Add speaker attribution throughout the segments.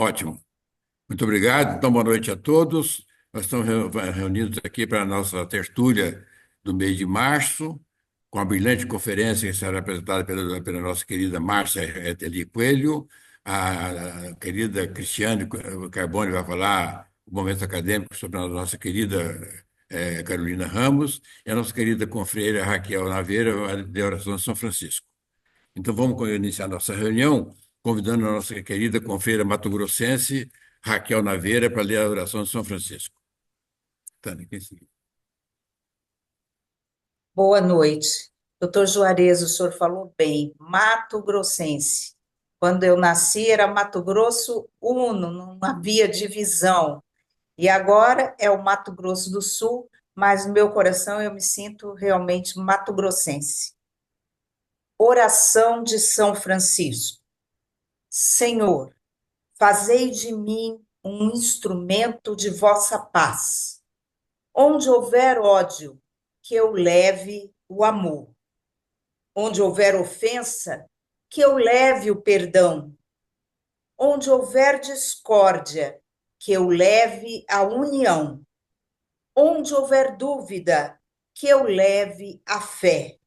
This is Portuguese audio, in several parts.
Speaker 1: Ótimo. Muito obrigado. Então, boa noite a todos. Nós estamos reunidos aqui para a nossa tertúlia do mês de março, com a brilhante conferência que será apresentada pela nossa querida Márcia Eteli Coelho. A querida Cristiane Carbone vai falar o momento acadêmico sobre a nossa querida Carolina Ramos, e a nossa querida confreira Raquel Naveira, de Oração de São Francisco. Então, vamos iniciar nossa reunião convidando a nossa querida confreira mato-grossense, Raquel Naveira, para ler a oração de São Francisco. Tânia, quem seguir?
Speaker 2: Boa noite. Doutor Juarez, o senhor falou bem, Mato Grossense. Quando eu nasci era Mato Grosso Uno, não havia divisão. E agora é o Mato Grosso do Sul, mas no meu coração eu me sinto realmente mato-grossense. Oração de São Francisco. Senhor, fazei de mim um instrumento de vossa paz. Onde houver ódio, que eu leve o amor. Onde houver ofensa, que eu leve o perdão. Onde houver discórdia, que eu leve a união. Onde houver dúvida, que eu leve a fé.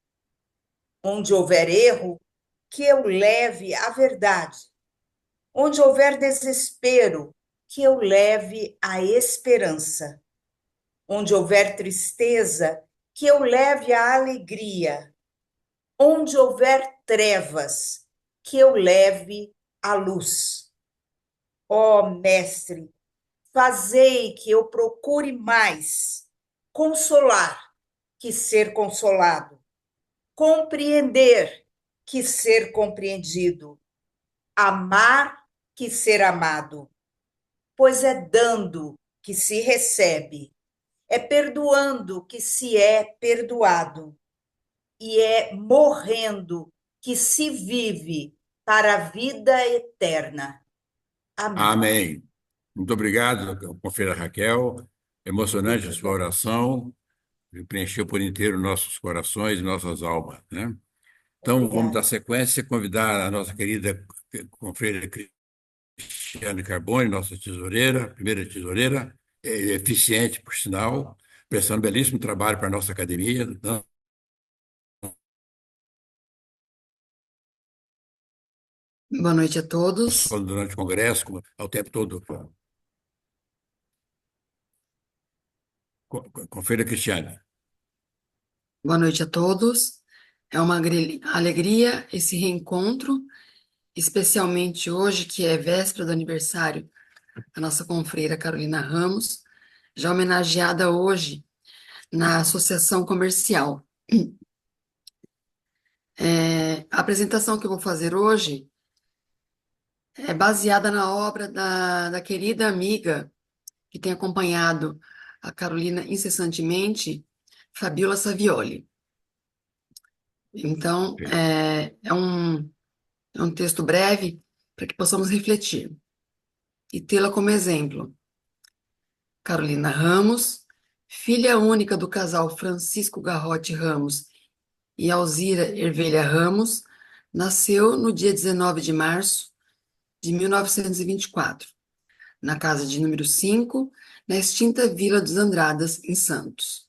Speaker 2: Onde houver erro, que eu leve a verdade. Onde houver desespero, que eu leve a esperança. Onde houver tristeza, que eu leve a alegria. Onde houver trevas, que eu leve a luz. Ó Mestre, fazei que eu procure mais consolar que ser consolado, compreender que ser compreendido, amar que ser amado, pois é dando que se recebe, é perdoando que se é perdoado, e é morrendo que se vive para a vida eterna. Amém.
Speaker 1: Amém. Muito obrigado, confreira Raquel. Emocionante a sua oração, preencheu por inteiro nossos corações e nossas almas, né? Então, vamos dar
Speaker 2: Obrigada.
Speaker 1: sequência e convidar a nossa querida confreira Cristiane Carbone, nossa tesoureira, primeira tesoureira, eficiente, por sinal, prestando belíssimo trabalho para a nossa academia, não
Speaker 3: Boa noite a todos.
Speaker 1: só durante o congresso, como ao tempo todo. Confeira Cristiane.
Speaker 3: Boa noite a todos. É uma alegria esse reencontro, especialmente hoje, que é véspera do aniversário da nossa confreira Carolina Ramos, já homenageada hoje na Associação Comercial. A apresentação que eu vou fazer hoje é baseada na obra da querida amiga que tem acompanhado a Carolina incessantemente, Fabiola Savioli. Então, é um texto breve para que possamos refletir e tê-la como exemplo. Carolina Ramos, filha única do casal Francisco Garrote Ramos e Alzira Ervelha Ramos, nasceu no dia 19 de março de 1924, na casa de número 5, na extinta Vila dos Andradas, em Santos.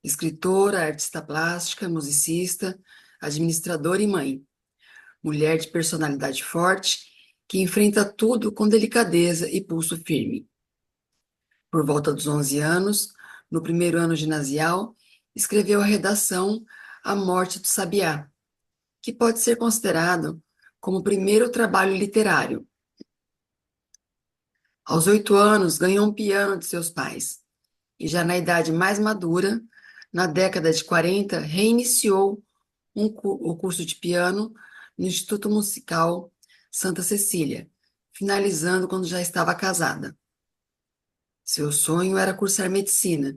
Speaker 3: Escritora, artista plástica, musicista, administradora e mãe. Mulher de personalidade forte, que enfrenta tudo com delicadeza e pulso firme. Por volta dos 11 anos, no primeiro ano ginasial, escreveu a redação A Morte do Sabiá, que pode ser considerado como o primeiro trabalho literário. Aos 8 anos, ganhou um piano de seus pais, e já na idade mais madura, na década de 40, reiniciou o curso de piano no Instituto Musical Santa Cecília, finalizando quando já estava casada. Seu sonho era cursar medicina,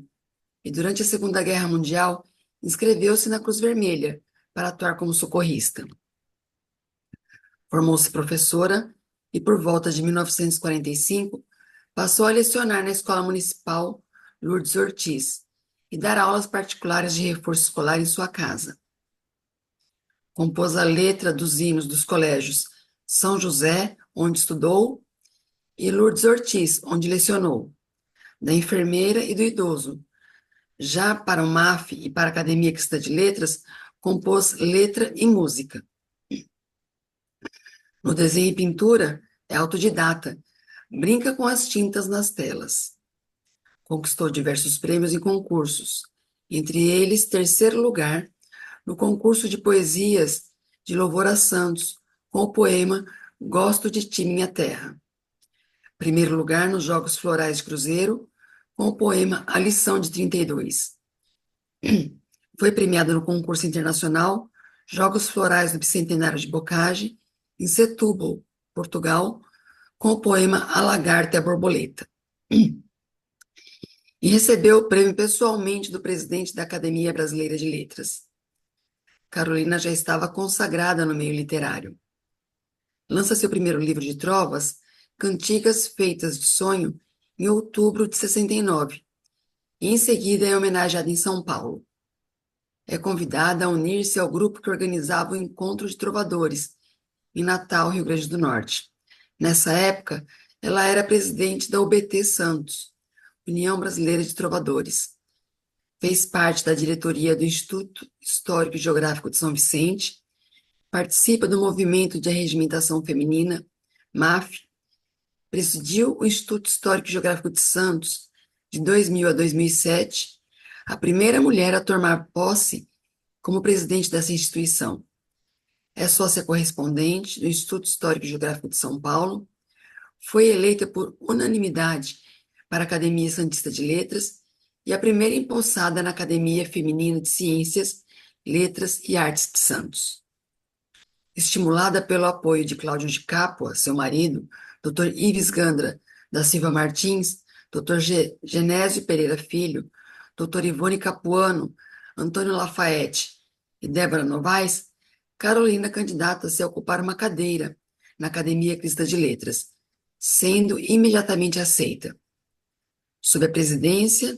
Speaker 3: e durante a Segunda Guerra Mundial inscreveu-se na Cruz Vermelha para atuar como socorrista. Formou-se professora e, por volta de 1945, passou a lecionar na Escola Municipal Lourdes Ortiz e dar aulas particulares de reforço escolar em sua casa. Compôs a letra dos hinos dos colégios São José, onde estudou, e Lourdes Ortiz, onde lecionou, da enfermeira e do idoso. Já para o MAF e para a Academia Cristã de Letras, compôs letra e música. No desenho e pintura, é autodidata, brinca com as tintas nas telas. Conquistou diversos prêmios e concursos, entre eles terceiro lugar no concurso de poesias de Louvor a Santos, com o poema Gosto de Ti, Minha Terra. Primeiro lugar nos Jogos Florais de Cruzeiro, com o poema A Lição de 32. Foi premiado no concurso internacional Jogos Florais do Bicentenário de Bocage, em Setúbal, Portugal, com o poema A Lagarta e a Borboleta. E recebeu o prêmio pessoalmente do presidente da Academia Brasileira de Letras. Carolina já estava consagrada no meio literário. Lança seu primeiro livro de trovas, Cantigas Feitas de Sonho, em outubro de 69, e em seguida é homenageada em São Paulo. É convidada a unir-se ao grupo que organizava o Encontro de Trovadores, em Natal, Rio Grande do Norte. Nessa época, ela era presidente da UBT Santos, União Brasileira de Trovadores. Fez parte da diretoria do Instituto Histórico e Geográfico de São Vicente, participa do Movimento de Arregimentação Feminina, MAF, presidiu o Instituto Histórico e Geográfico de Santos de 2000 a 2007, a primeira mulher a tomar posse como presidente dessa instituição. É sócia correspondente do Instituto Histórico e Geográfico de São Paulo, foi eleita por unanimidade para a Academia Santista de Letras e a primeira empossada na Academia Feminina de Ciências, Letras e Artes de Santos. Estimulada pelo apoio de Cláudio de Capua, seu marido, Dr. Ives Gandra da Silva Martins, Dr. Genésio Pereira Filho, Dr. Ivone Capuano, Antônio Lafayette e Débora Novaes, Carolina candidata-se a ocupar uma cadeira na Academia Cristã de Letras, sendo imediatamente aceita. Sob a presidência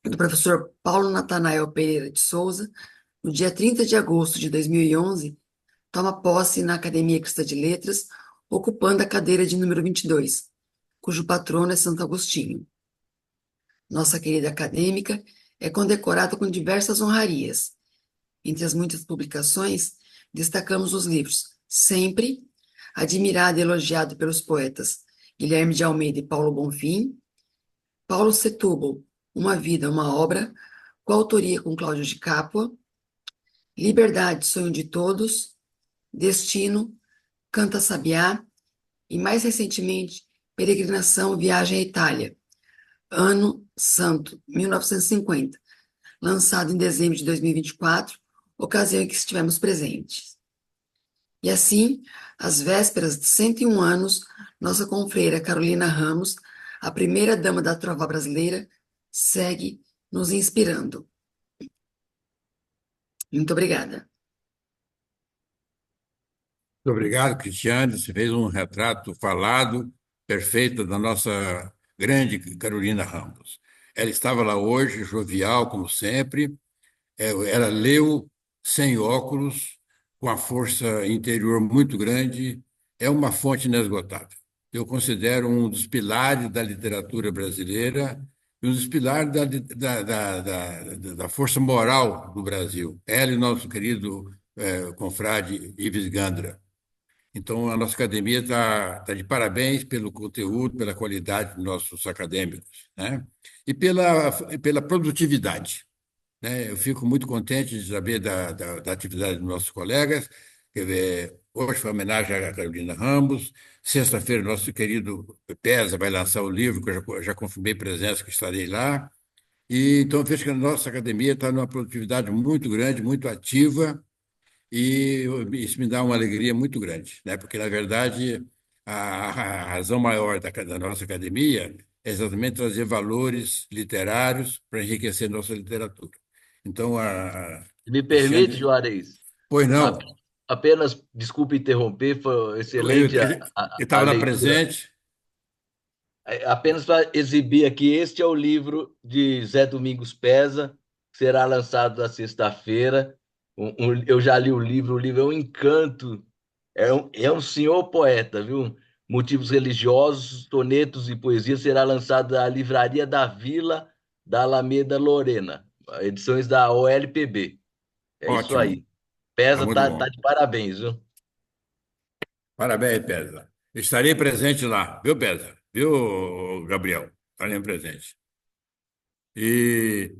Speaker 3: do professor Paulo Natanael Pereira de Souza, no dia 30 de agosto de 2011, toma posse na Academia Cristã de Letras, ocupando a cadeira de número 22, cujo patrono é Santo Agostinho. Nossa querida acadêmica é condecorada com diversas honrarias. Entre as muitas publicações, destacamos os livros Sempre, admirado e elogiado pelos poetas Guilherme de Almeida e Paulo Bonfim, Paulo Setúbal, Uma Vida, Uma Obra, coautoria com Cláudio de Capua, Liberdade, Sonho de Todos, Destino, Canta Sabiá e, mais recentemente, Peregrinação, Viagem à Itália, Ano Santo, 1950, lançado em dezembro de 2024, ocasião em que estivemos presentes. E assim, às vésperas de 101 anos, nossa confreira Carolina Ramos, a primeira dama da trova brasileira, segue nos inspirando. Muito obrigada.
Speaker 1: Muito obrigado, Cristiane. Você fez um retrato falado, perfeito, da nossa grande Carolina Ramos. Ela estava lá hoje, jovial, como sempre. Ela leu sem óculos, com a força interior muito grande. É uma fonte inesgotável. Eu considero um dos pilares da literatura brasileira e um dos pilares da força moral do Brasil. Ela e nosso querido confrade Ives Gandra. Então, a nossa academia está de parabéns pelo conteúdo, pela qualidade dos nossos acadêmicos, né? E pela produtividade, né? Eu fico muito contente de saber da atividade dos nossos colegas. Quer ver, hoje foi homenagem à Carolina Ramos, sexta-feira nosso querido Pesa vai lançar o livro, que eu já confirmei presença, que estarei lá. E então, eu vejo que a nossa academia está numa produtividade muito grande, muito ativa, e isso me dá uma alegria muito grande, né? Porque, na verdade, a razão maior da nossa academia é exatamente trazer valores literários para enriquecer nossa literatura. Então, a
Speaker 4: Me permite,
Speaker 1: Cristiane,
Speaker 4: Juarez?
Speaker 1: pois
Speaker 4: A-
Speaker 1: não,
Speaker 4: Apenas, desculpe interromper, foi
Speaker 1: eu
Speaker 4: excelente a
Speaker 1: estava lá
Speaker 4: leitura.
Speaker 1: presente.
Speaker 4: Apenas para exibir aqui, este é o livro de Zé Domingos Pesa, que será lançado na sexta-feira. Eu já li o livro é um encanto, é um senhor poeta, viu? motivos religiosos, sonetos e poesia, será lançado na Livraria da Vila da Alameda Lorena, edições da OLPB. É isso
Speaker 1: Ótimo,
Speaker 4: aí.
Speaker 1: tá
Speaker 4: Pesa,
Speaker 1: muito
Speaker 4: tá
Speaker 1: bom.
Speaker 4: de parabéns, viu?
Speaker 1: Parabéns, Pesa. Estarei presente lá, viu, Pesa? Viu, Gabriel? Estarei presente. E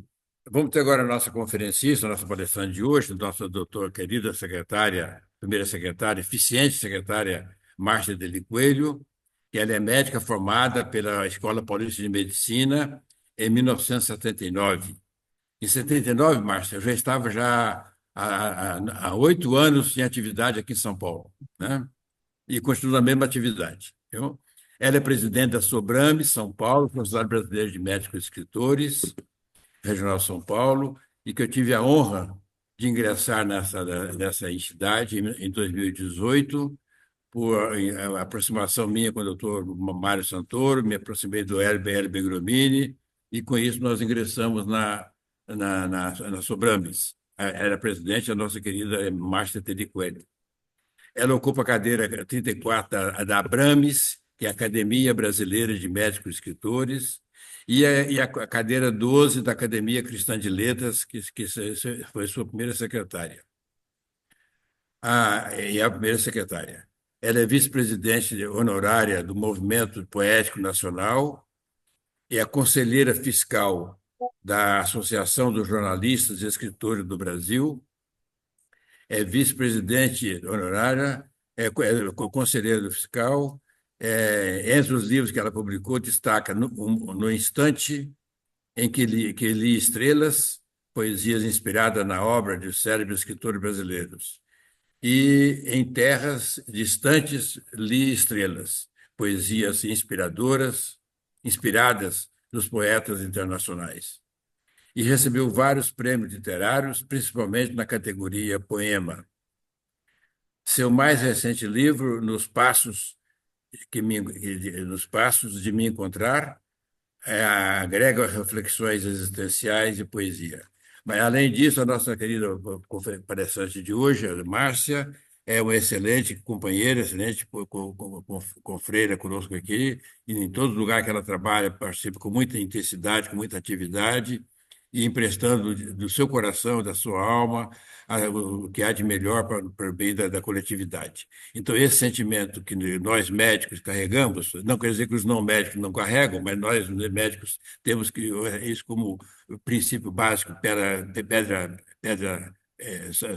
Speaker 1: vamos ter agora a nossa conferencista, a nossa palestrante de hoje, nossa doutora, querida secretária, primeira secretária, eficiente secretária Márcia Deli Coelho, que ela é médica formada pela Escola Paulista de Medicina em 1979. Em 79, Márcia, eu já estava há 8 anos em atividade aqui em São Paulo, né? E continua na mesma atividade. Viu? Ela é presidente da Sobrame, São Paulo, Sociedade Brasileira de Médicos e Escritores, Regional São Paulo, e que eu tive a honra de ingressar nessa entidade em 2018, por aproximação minha com o doutor Mário Santoro, me aproximei do LBL Begromini, e com isso nós ingressamos na Sobrames. Era presidente a nossa querida Márcia Tedi Coelho. Ela ocupa a cadeira 34 da Abrames, que é a Academia Brasileira de Médicos e Escritores, e a cadeira 12 da Academia Cristã de Letras, que foi sua primeira secretária. E a primeira secretária. Ela é vice-presidente honorária do Movimento Poético Nacional e é conselheira fiscal da Associação dos Jornalistas e Escritores do Brasil, é vice-presidente honorária, conselheira do fiscal. Entre os livros que ela publicou, destaca No Instante em que li Estrelas, poesias inspiradas na obra de célebres escritores brasileiros. E Em Terras Distantes, li Estrelas, poesias inspiradas nos poetas internacionais. E recebeu vários prêmios literários, principalmente na categoria Poema. Seu mais recente livro, Nos Passos de Me Encontrar, agrega reflexões existenciais e poesia. Mas, além disso, a nossa querida palestrante de hoje, a Márcia, é uma excelente companheira, excelente confreira conosco aqui, e em todo lugar que ela trabalha, participa com muita intensidade, com muita atividade, e emprestando do seu coração, da sua alma, o que há de melhor para o bem da coletividade. Então, esse sentimento que nós médicos carregamos, não quer dizer que os não médicos não carregam, mas nós médicos temos que isso como princípio básico, pedra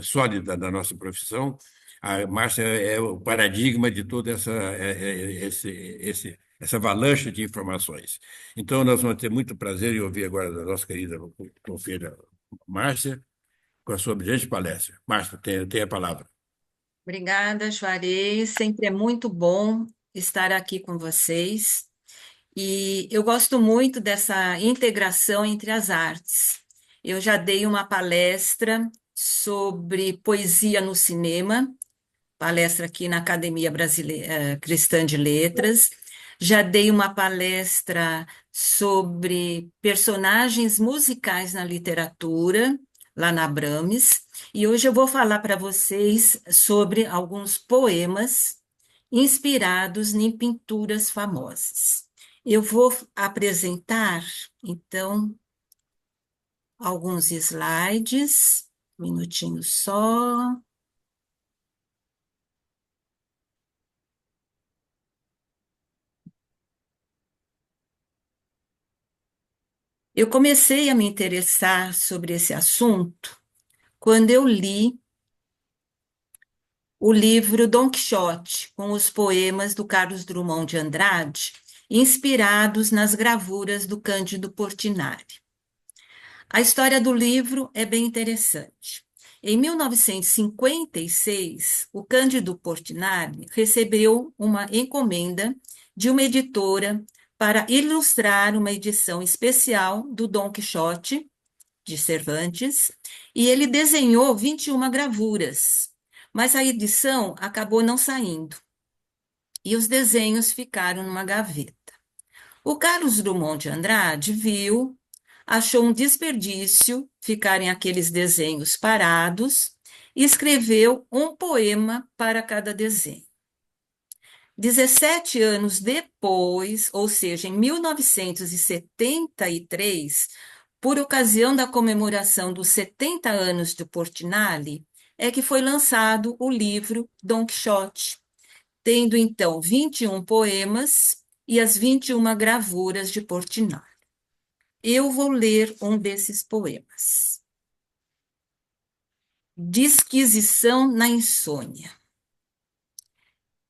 Speaker 1: sólida da nossa profissão. A Márcia é o paradigma de toda essa avalanche de informações. Então, nós vamos ter muito prazer em ouvir agora da nossa querida confeira Márcia, com a sua brilhante palestra. Márcia, tem a palavra.
Speaker 5: Obrigada, Juarez. Sempre é muito bom estar aqui com vocês. E eu gosto muito dessa integração entre as artes. Eu já dei uma palestra sobre poesia no cinema, palestra aqui na Academia Brasileira, Cristã de Letras. Já dei uma palestra sobre personagens musicais na literatura, lá na Abrames. E hoje eu vou falar para vocês sobre alguns poemas inspirados em pinturas famosas. Eu vou apresentar, então, alguns slides, um minutinho só. Eu comecei a me interessar sobre esse assunto quando eu li o livro Dom Quixote, com os poemas do Carlos Drummond de Andrade, inspirados nas gravuras do Cândido Portinari. A história do livro é bem interessante. Em 1956, o Cândido Portinari recebeu uma encomenda de uma editora para ilustrar uma edição especial do Dom Quixote, de Cervantes, e ele desenhou 21 gravuras, mas a edição acabou não saindo, e os desenhos ficaram numa gaveta. O Carlos Drummond de Andrade viu, achou um desperdício ficarem aqueles desenhos parados e escreveu um poema para cada desenho. 17 anos depois, ou seja, em 1973, por ocasião da comemoração dos 70 anos de Portinari, é que foi lançado o livro Dom Quixote, tendo então 21 poemas e as 21 gravuras de Portinari. Eu vou ler um desses poemas. Disquisição na insônia.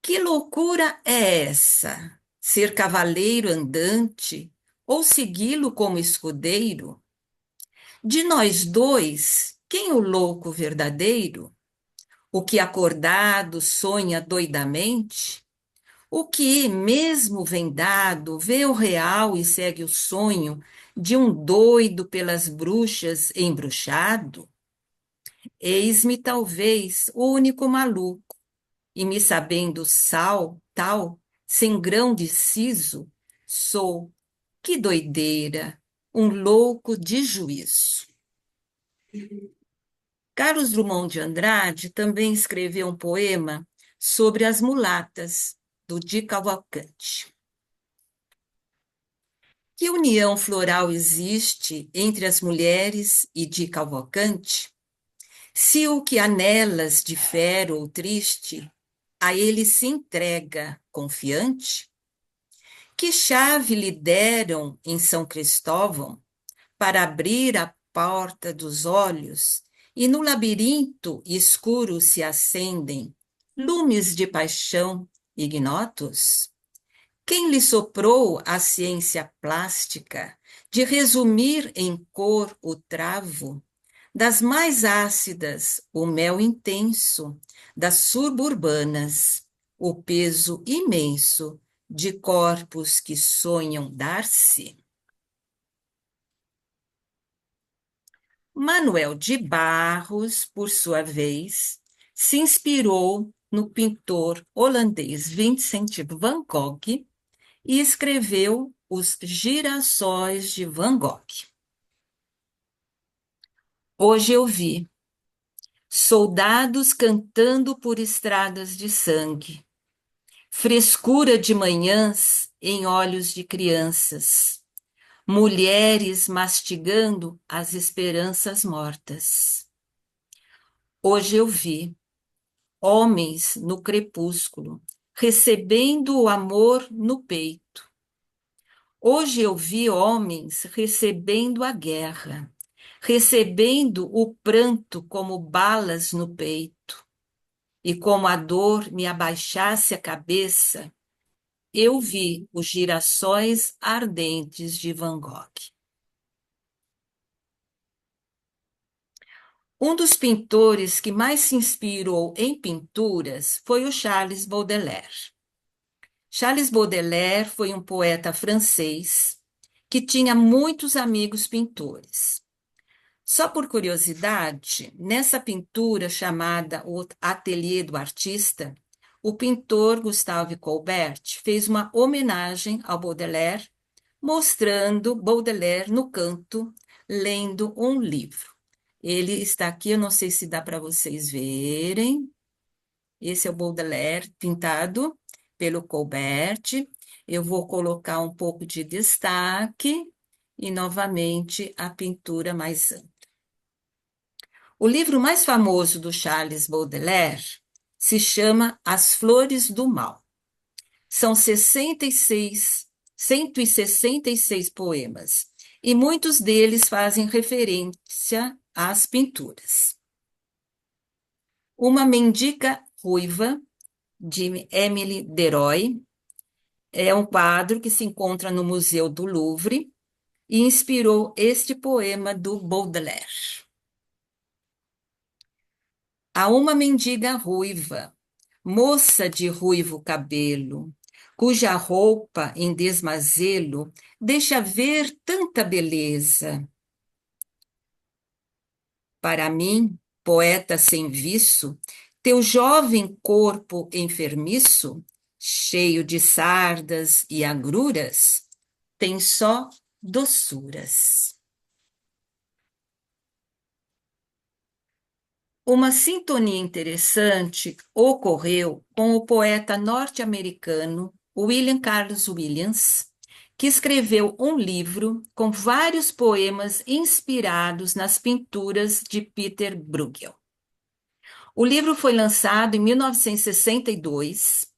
Speaker 5: Que loucura é essa? Ser cavaleiro andante ou segui-lo como escudeiro? De nós dois, quem o louco verdadeiro? O que acordado sonha doidamente? O que, mesmo vendado, vê o real e segue o sonho de um doido pelas bruxas embruxado? Eis-me talvez o único maluco, e me sabendo tal, sem grão de siso, sou, que doideira, um louco de juízo. Carlos Drummond de Andrade também escreveu um poema sobre as mulatas, do Di Cavalcanti. Que união floral existe entre as mulheres e Di Cavalcanti, se o que há nelas difere ou triste, a ele se entrega confiante? Que chave lhe deram em São Cristóvão para abrir a porta dos olhos e no labirinto escuro se acendem lumes de paixão ignotos? Quem lhe soprou a ciência plástica de resumir em cor o travo, das mais ácidas o mel intenso, das suburbanas o peso imenso de corpos que sonham dar-se? Manuel de Barros, por sua vez, se inspirou no pintor holandês Vincent van Gogh e escreveu Os Girassóis de Van Gogh. Hoje eu vi soldados cantando por estradas de sangue, frescura de manhãs em olhos de crianças, mulheres mastigando as esperanças mortas. Hoje eu vi homens no crepúsculo, recebendo o amor no peito. Hoje eu vi homens recebendo a guerra, recebendo o pranto como balas no peito. E como a dor me abaixasse a cabeça, eu vi os girassóis ardentes de Van Gogh. Um dos pintores que mais se inspirou em pinturas foi o Charles Baudelaire. Charles Baudelaire foi um poeta francês que tinha muitos amigos pintores. Só por curiosidade, nessa pintura chamada O Ateliê do Artista, o pintor Gustave Colbert fez uma homenagem ao Baudelaire, mostrando Baudelaire no canto, lendo um livro. Ele está aqui, eu não sei se dá para vocês verem. Esse é o Baudelaire pintado pelo Colbert. Eu vou colocar um pouco de destaque e, novamente, a pintura mais ampla. O livro mais famoso do Charles Baudelaire se chama As Flores do Mal. São 166 poemas, e muitos deles fazem referência às pinturas. Uma Mendiga Ruiva, de Émile Deroy, é um quadro que se encontra no Museu do Louvre e inspirou este poema do Baudelaire. Há uma mendiga ruiva, moça de ruivo cabelo, cuja roupa em desmazelo deixa ver tanta beleza. Para mim, poeta sem viço, teu jovem corpo enfermiço, cheio de sardas e agruras, tem só doçuras. Uma sintonia interessante ocorreu com o poeta norte-americano William Carlos Williams, que escreveu um livro com vários poemas inspirados nas pinturas de Peter Bruegel. O livro foi lançado em 1962,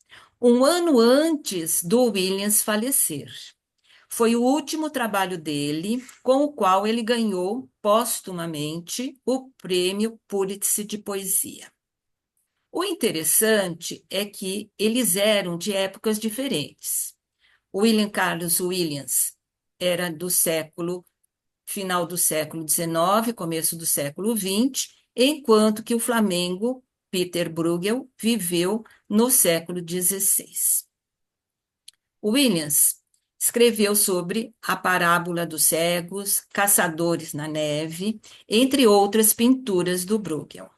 Speaker 5: um ano antes do Williams falecer. Foi o último trabalho dele, com o qual ele ganhou póstumamente o Prêmio Pulitzer de Poesia. O interessante é que eles eram de épocas diferentes. William Carlos Williams era do final do século XIX, começo do século XX, enquanto que o Flamengo, Peter Bruegel, viveu no século XVI. Williams escreveu sobre a parábola dos cegos, caçadores na neve, entre outras pinturas do Bruegel.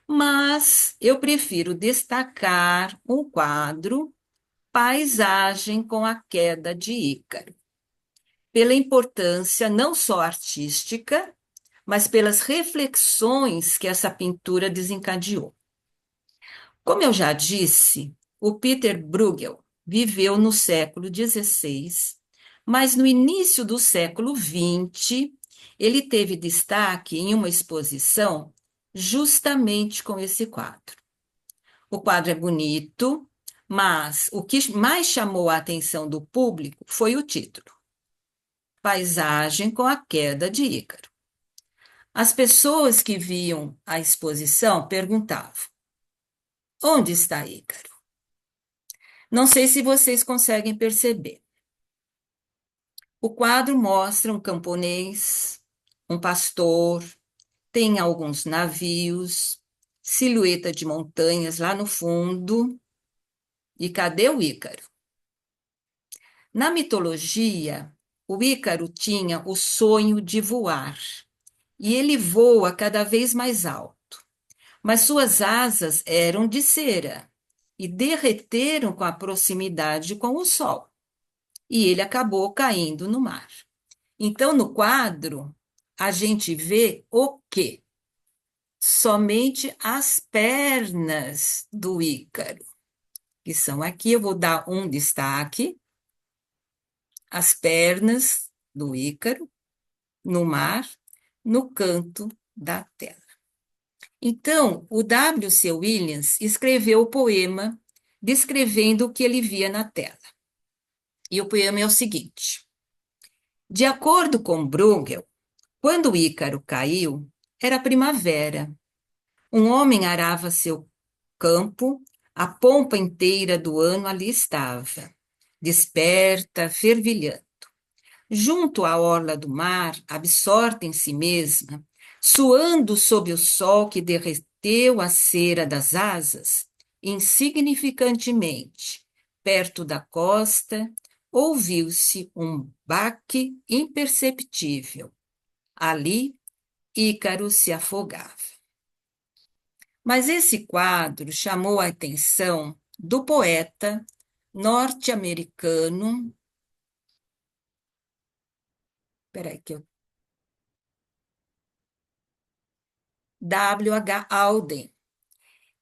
Speaker 5: Mas eu prefiro destacar um quadro, Paisagem com a Queda de Ícaro, pela importância não só artística, mas pelas reflexões que essa pintura desencadeou. Como eu já disse, o Peter Bruegel viveu no século XVI, mas no início do século XX, ele teve destaque em uma exposição justamente com esse quadro. O quadro é bonito, mas o que mais chamou a atenção do público foi o título: Paisagem com a Queda de Ícaro. As pessoas que viam a exposição perguntavam: onde está Ícaro? Não sei se vocês conseguem perceber. O quadro mostra um camponês, um pastor, tem alguns navios, silhueta de montanhas lá no fundo. E cadê o Ícaro? Na mitologia, o Ícaro tinha o sonho de voar, e ele voa cada vez mais alto. Mas suas asas eram de cera e derreteram com a proximidade com o sol. E ele acabou caindo no mar. Então, no quadro, a gente vê o quê? Somente as pernas do Ícaro, que são aqui, eu vou dar um destaque, as pernas do Ícaro no mar, no canto da tela. Então, o W.C. Williams escreveu o poema descrevendo o que ele via na tela. E o poema é o seguinte: de acordo com Bruegel, quando Ícaro caiu, era primavera. Um homem arava seu campo, a pompa inteira do ano ali estava, desperta, fervilhando. Junto à orla do mar, absorta em si mesma, suando sob o sol que derreteu a cera das asas, insignificantemente, perto da costa, ouviu-se um baque imperceptível. Ali, Ícaro se afogava. Mas esse quadro chamou a atenção do poeta norte-americano. Peraí, que eu. W.H. Auden.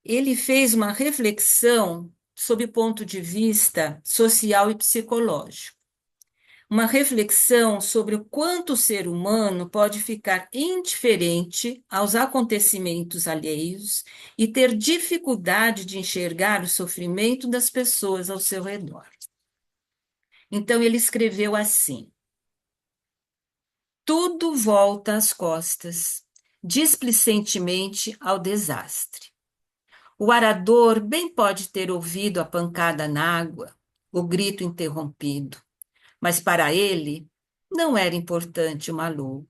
Speaker 5: Ele fez uma reflexão sob o ponto de vista social e psicológico. Uma reflexão sobre o quanto o ser humano pode ficar indiferente aos acontecimentos alheios e ter dificuldade de enxergar o sofrimento das pessoas ao seu redor. Então, ele escreveu assim: tudo volta às costas, displicentemente ao desastre. O arador bem pode ter ouvido a pancada na água, o grito interrompido, mas para ele não era importante o malogro.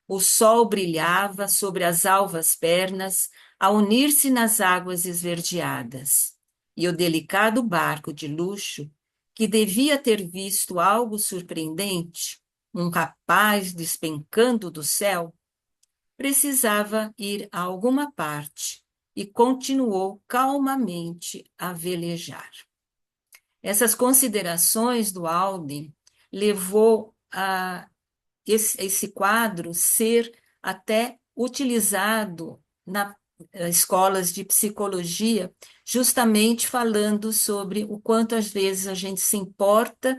Speaker 5: O sol brilhava sobre as alvas pernas a unir-se nas águas esverdeadas, e o delicado barco de luxo, que devia ter visto algo surpreendente, um rapaz despencando do céu, precisava ir a alguma parte e continuou calmamente a velejar. Essas considerações do Auden levou a esse quadro ser até utilizado escolas de psicologia, justamente falando sobre o quanto às vezes a gente se importa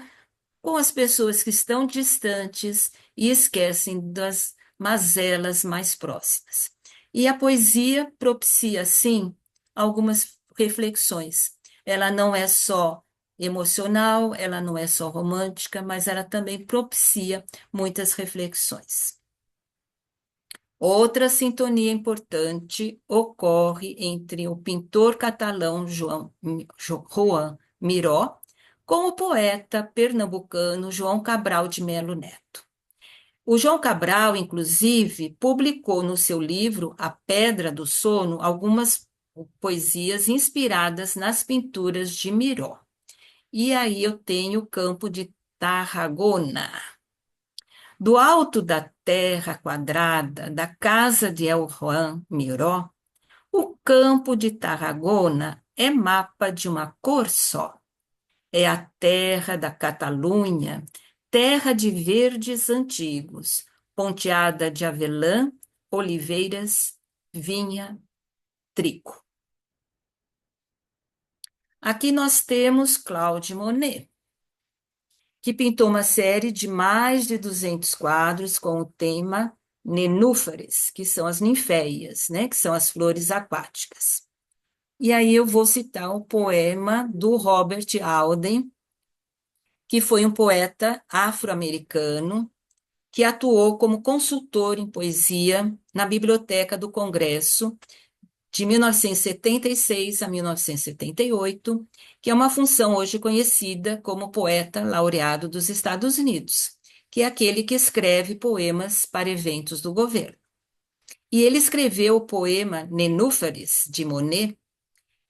Speaker 5: com as pessoas que estão distantes e esquecem das mazelas mais próximas. E a poesia propicia, sim, algumas reflexões. Ela não é só emocional, ela não é só romântica, mas ela também propicia muitas reflexões. Outra sintonia importante ocorre entre o pintor catalão João Miró com o poeta pernambucano João Cabral de Melo Neto. O João Cabral, inclusive, publicou no seu livro A Pedra do Sono algumas poesias inspiradas nas pinturas de Miró. E aí eu tenho o Campo de Tarragona. Do alto da terra quadrada da casa de El Juan Miró, o campo de Tarragona é mapa de uma cor só. É a terra da Catalunha, terra de verdes antigos, ponteada de avelã, oliveiras, vinha, trigo. Aqui nós temos Claude Monet, que pintou uma série de mais de 200 quadros com o tema nenúfares, que são as ninféias, né, que são as flores aquáticas. E aí eu vou citar o poema do Robert Alden, que foi um poeta afro-americano que atuou como consultor em poesia na Biblioteca do Congresso de 1976 a 1978, que é uma função hoje conhecida como poeta laureado dos Estados Unidos, que é aquele que escreve poemas para eventos do governo. E ele escreveu o poema Nenúfares, de Monet,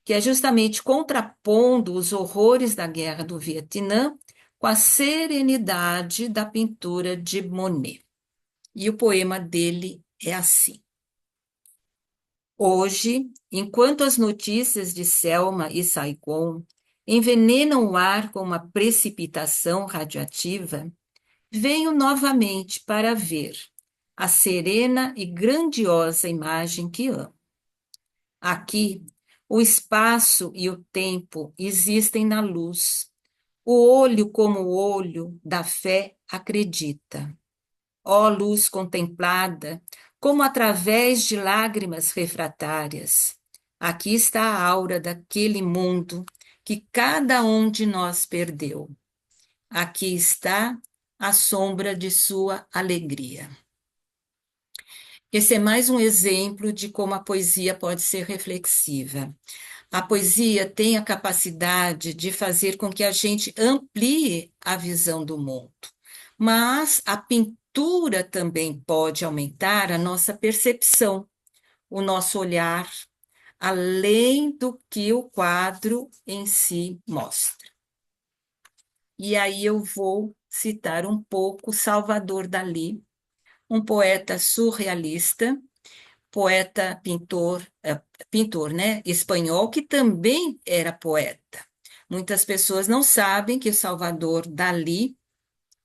Speaker 5: que é justamente contrapondo os horrores da Guerra do Vietnã com a serenidade da pintura de Monet. E o poema dele é assim: Hoje, enquanto as notícias de Selma e Saigon envenenam o ar com uma precipitação radioativa, venho novamente para ver a serena e grandiosa imagem que amo. Aqui, o espaço e o tempo existem na luz. O olho, como o olho da fé, acredita. Ó luz contemplada, como através de lágrimas refratárias. Aqui está a aura daquele mundo que cada um de nós perdeu. Aqui está a sombra de sua alegria. Esse é mais um exemplo de como a poesia pode ser reflexiva. A poesia tem a capacidade de fazer com que a gente amplie a visão do mundo, mas a pintura também pode aumentar a nossa percepção, o nosso olhar, além do que o quadro em si mostra. E aí eu vou citar um pouco Salvador Dalí, um poeta surrealista, poeta, pintor, né, espanhol, que também era poeta. Muitas pessoas não sabem que Salvador Dalí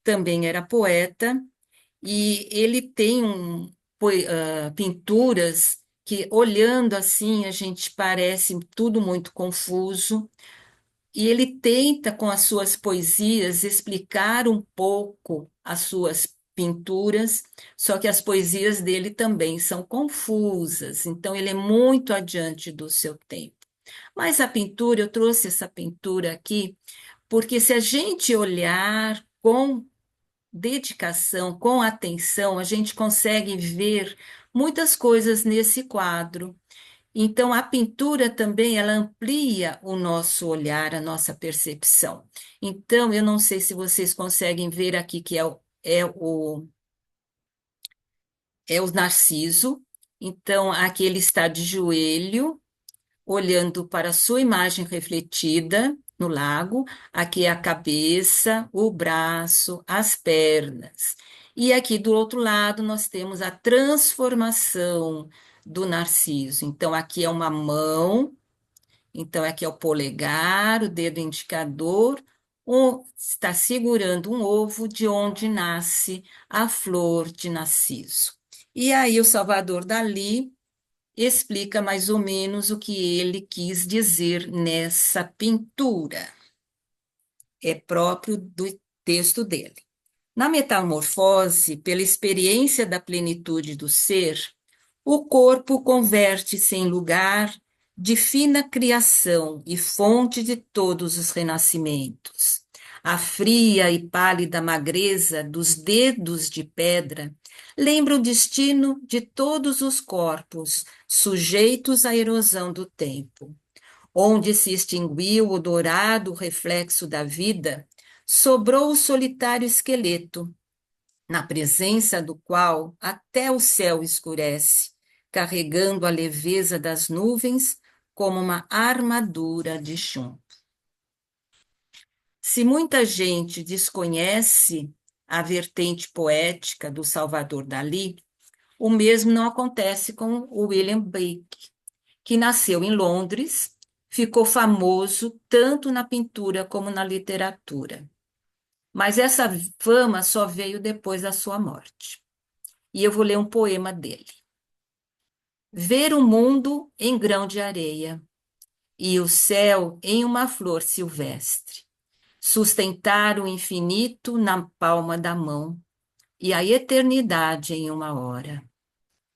Speaker 5: também era poeta, e ele tem pinturas que, olhando assim, a gente parece tudo muito confuso, e ele tenta, com as suas poesias, explicar um pouco as suas pinturas, só que as poesias dele também são confusas, então ele é muito adiante do seu tempo. Mas a pintura, eu trouxe essa pintura aqui, porque se a gente olhar com dedicação, com atenção, a gente consegue ver muitas coisas nesse quadro. Então, a pintura também, ela amplia o nosso olhar, a nossa percepção. Então, eu não sei se vocês conseguem ver aqui que é o Narciso. Então, aqui ele está de joelho, olhando para a sua imagem refletida no lago. Aqui é a cabeça, o braço, as pernas. E aqui do outro lado nós temos a transformação do Narciso. Então aqui é uma mão, então aqui é o polegar, o dedo indicador, está segurando um ovo de onde nasce a flor de Narciso. E aí o Salvador Dalí explica mais ou menos o que ele quis dizer nessa pintura. É próprio do texto dele. Na metamorfose, pela experiência da plenitude do ser, o corpo converte-se em lugar de fina criação e fonte de todos os renascimentos. A fria e pálida magreza dos dedos de pedra lembra o destino de todos os corpos sujeitos à erosão do tempo. Onde se extinguiu o dourado reflexo da vida, sobrou o solitário esqueleto, na presença do qual até o céu escurece, carregando a leveza das nuvens como uma armadura de chumbo. Se muita gente desconhece a vertente poética do Salvador Dalí, o mesmo não acontece com o William Blake, que nasceu em Londres, ficou famoso tanto na pintura como na literatura. Mas essa fama só veio depois da sua morte. E eu vou ler um poema dele. Ver o mundo em grão de areia e o céu em uma flor silvestre, sustentar o infinito na palma da mão e a eternidade em uma hora.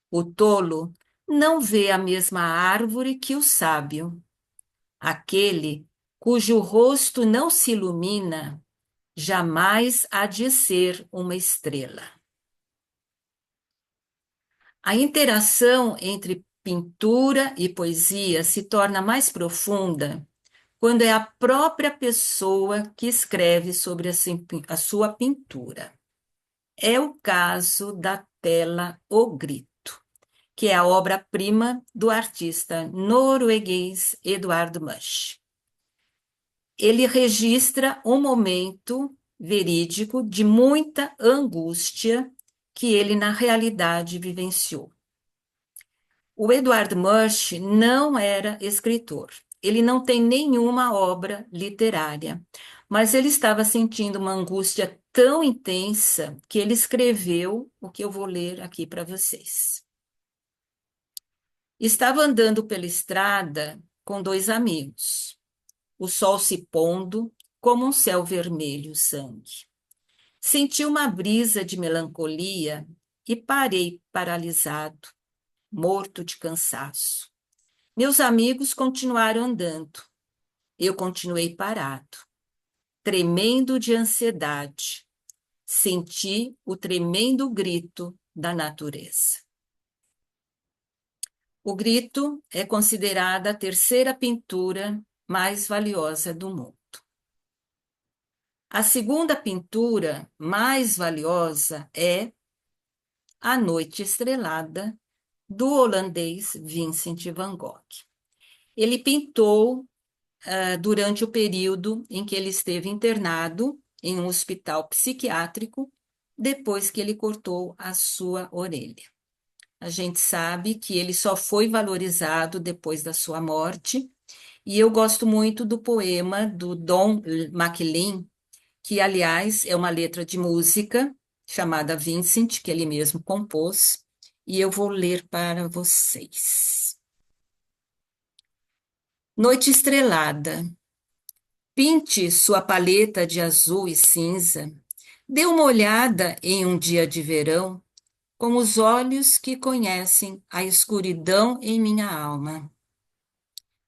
Speaker 5: O tolo não vê a mesma árvore que o sábio. Aquele cujo rosto não se ilumina jamais há de ser uma estrela. A interação entre pintura e poesia se torna mais profunda quando é a própria pessoa que escreve sobre a sua pintura. É o caso da tela O Grito, que é a obra-prima do artista norueguês Eduardo Munch. Ele registra um momento verídico de muita angústia que ele, na realidade, vivenciou. O Eduardo Munch não era escritor, ele não tem nenhuma obra literária, mas ele estava sentindo uma angústia tão intensa que ele escreveu o que eu vou ler aqui para vocês. Estava andando pela estrada com dois amigos, o sol se pondo como um céu vermelho sangue. Senti uma brisa de melancolia e parei paralisado, morto de cansaço. Meus amigos continuaram andando. Eu continuei parado, tremendo de ansiedade. Senti o tremendo grito da natureza. O Grito é considerada a terceira pintura mais valiosa do mundo. A segunda pintura mais valiosa é A Noite Estrelada, do holandês Vincent van Gogh. Ele pintou durante o período em que ele esteve internado em um hospital psiquiátrico, depois que ele cortou a sua orelha. A gente sabe que ele só foi valorizado depois da sua morte, e eu gosto muito do poema do Don McLean, que, aliás, é uma letra de música chamada Vincent, que ele mesmo compôs, e eu vou ler para vocês. Noite estrelada, pinte sua paleta de azul e cinza, dê uma olhada em um dia de verão, com os olhos que conhecem a escuridão em minha alma.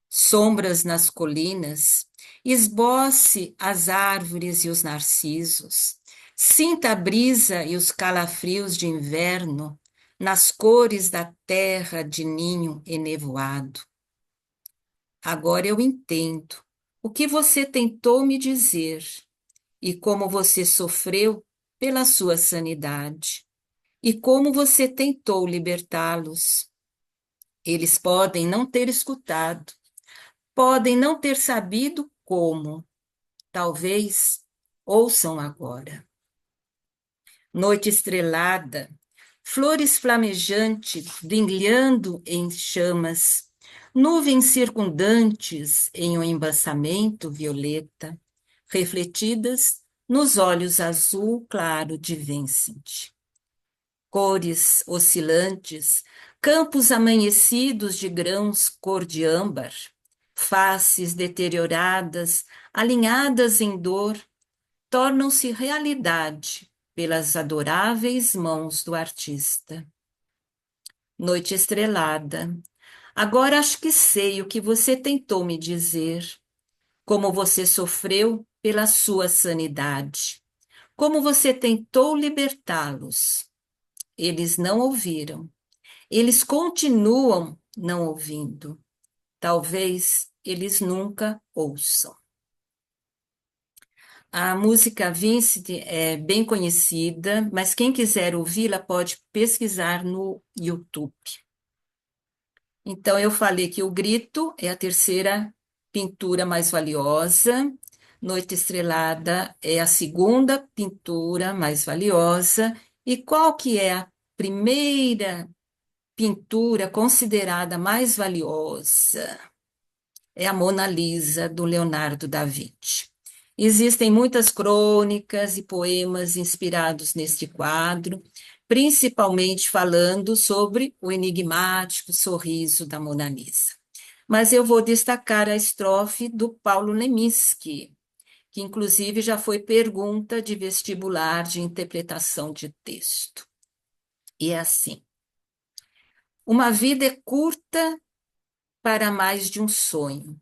Speaker 5: Sombras nas colinas, esboce as árvores e os narcisos, sinta a brisa e os calafrios de inverno nas cores da terra de ninho enevoado. Agora eu entendo o que você tentou me dizer e como você sofreu pela sua sanidade e como você tentou libertá-los. Eles podem não ter escutado, podem não ter sabido como. Talvez ouçam agora. Noite estrelada, flores flamejantes brilhando em chamas, nuvens circundantes em um embaçamento violeta, refletidas nos olhos azul claro de Vincent. Cores oscilantes Campos amanhecidos de grãos cor de âmbar, faces deterioradas, alinhadas em dor, tornam-se realidade pelas adoráveis mãos do artista. Noite estrelada, agora acho que sei o que você tentou me dizer, como você sofreu pela sua sanidade, como você tentou libertá-los. Eles não ouviram. Eles continuam não ouvindo. Talvez eles nunca ouçam. A música Vincent é bem conhecida, mas quem quiser ouvi-la pode pesquisar no YouTube. Então, eu falei que O Grito é a terceira pintura mais valiosa, Noite Estrelada é a segunda pintura mais valiosa, e qual que é a primeira pintura considerada mais valiosa? É a Mona Lisa, do Leonardo da Vinci. Existem muitas crônicas e poemas inspirados neste quadro, principalmente falando sobre o enigmático sorriso da Mona Lisa. Mas eu vou destacar a estrofe do Paulo Leminski, que inclusive já foi pergunta de vestibular de interpretação de texto. E é assim: uma vida é curta para mais de um sonho.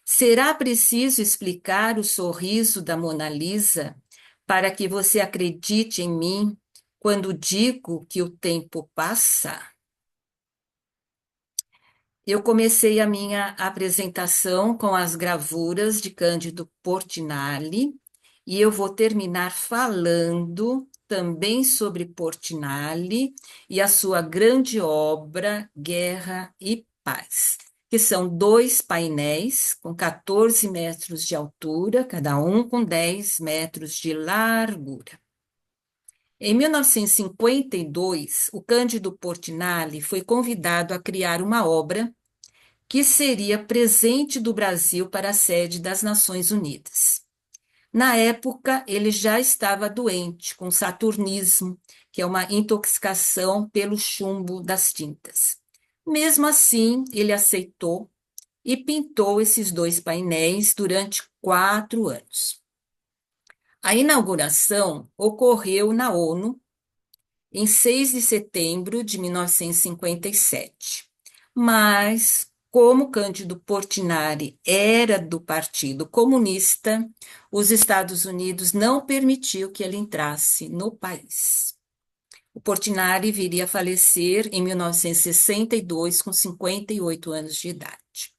Speaker 5: Será preciso explicar o sorriso da Mona Lisa para que você acredite em mim quando digo que o tempo passa? Eu comecei a minha apresentação com as gravuras de Cândido Portinari e eu vou terminar falando também sobre Portinari e a sua grande obra Guerra e Paz, que são 2 painéis com 14 metros de altura, cada um com 10 metros de largura. Em 1952, o Cândido Portinari foi convidado a criar uma obra que seria presente do Brasil para a sede das Nações Unidas. Na época, ele já estava doente com saturnismo, que é uma intoxicação pelo chumbo das tintas. Mesmo assim, ele aceitou e pintou esses 2 painéis durante 4 anos. A inauguração ocorreu na ONU em 6 de setembro de 1957. Mas, como Cândido Portinari era do Partido Comunista, os Estados Unidos não permitiu que ele entrasse no país. O Portinari viria a falecer em 1962, com 58 anos de idade.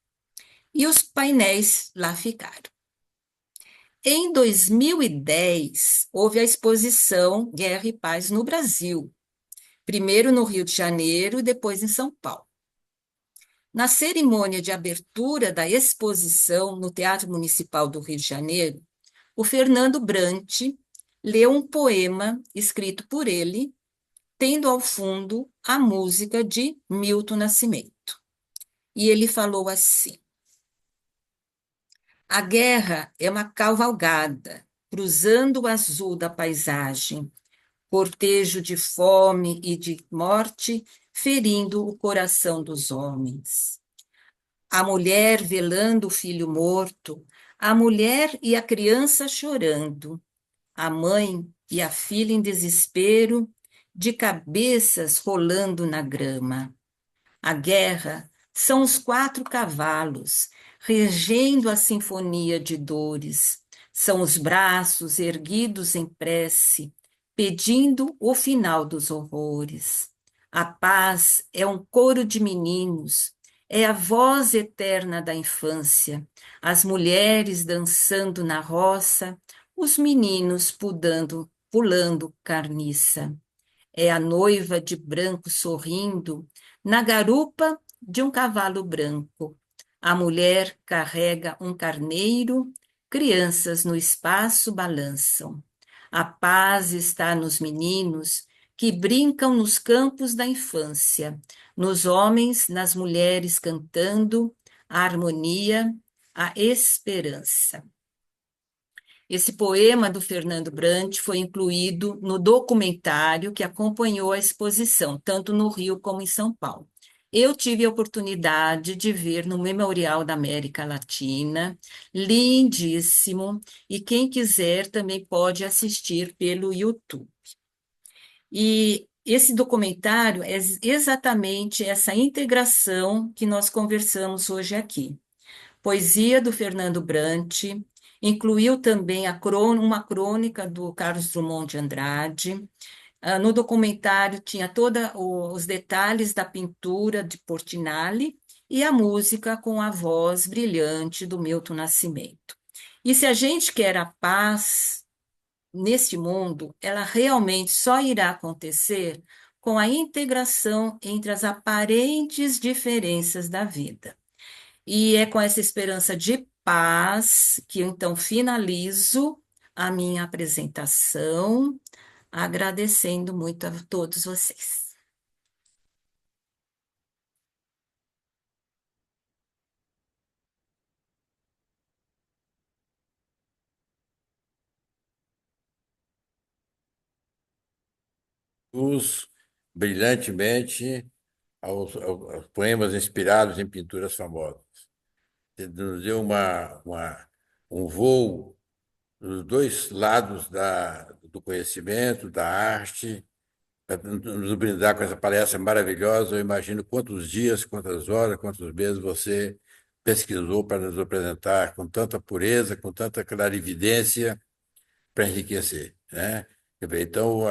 Speaker 5: E os painéis lá ficaram. Em 2010, houve a exposição Guerra e Paz no Brasil, primeiro no Rio de Janeiro e depois em São Paulo. Na cerimônia de abertura da exposição no Teatro Municipal do Rio de Janeiro, o Fernando Brant leu um poema escrito por ele, tendo ao fundo a música de Milton Nascimento. E ele falou assim: a guerra é uma cavalgada, cruzando o azul da paisagem, cortejo de fome e de morte, ferindo o coração dos homens. A mulher velando o filho morto, a mulher e a criança chorando, a mãe e a filha em desespero, de cabeças rolando na grama. A guerra são os 4 cavalos, regendo a sinfonia de dores. São os braços erguidos em prece, pedindo o final dos horrores. A paz é um coro de meninos, é a voz eterna da infância, as mulheres dançando na roça, os meninos pulando carniça. É a noiva de branco sorrindo na garupa de um cavalo branco. A mulher carrega um carneiro, crianças no espaço balançam. A paz está nos meninos que brincam nos campos da infância, nos homens, nas mulheres cantando a harmonia, a esperança. Esse poema do Fernando Brant foi incluído no documentário que acompanhou a exposição, tanto no Rio como em São Paulo. Eu tive a oportunidade de ver no Memorial da América Latina, lindíssimo, e quem quiser também pode assistir pelo YouTube. E esse documentário é exatamente essa integração que nós conversamos hoje aqui. Poesia do Fernando Brant, incluiu também uma crônica do Carlos Drummond de Andrade. No documentário tinha todos os detalhes da pintura de Portinari e a música com a voz brilhante do Milton Nascimento. E se a gente quer a paz neste mundo, ela realmente só irá acontecer com a integração entre as aparentes diferenças da vida. E é com essa esperança de paz que eu então finalizo a minha apresentação, agradecendo muito a todos vocês.
Speaker 1: Os brilhantemente aos poemas inspirados em pinturas famosas. Ele nos deu um voo dos dois lados do conhecimento, da arte, para nos brindar com essa palestra maravilhosa. Eu imagino quantos dias, quantas horas, quantos meses você pesquisou para nos apresentar com tanta pureza, com tanta clarividência, para enriquecer, né? Quer ver, então,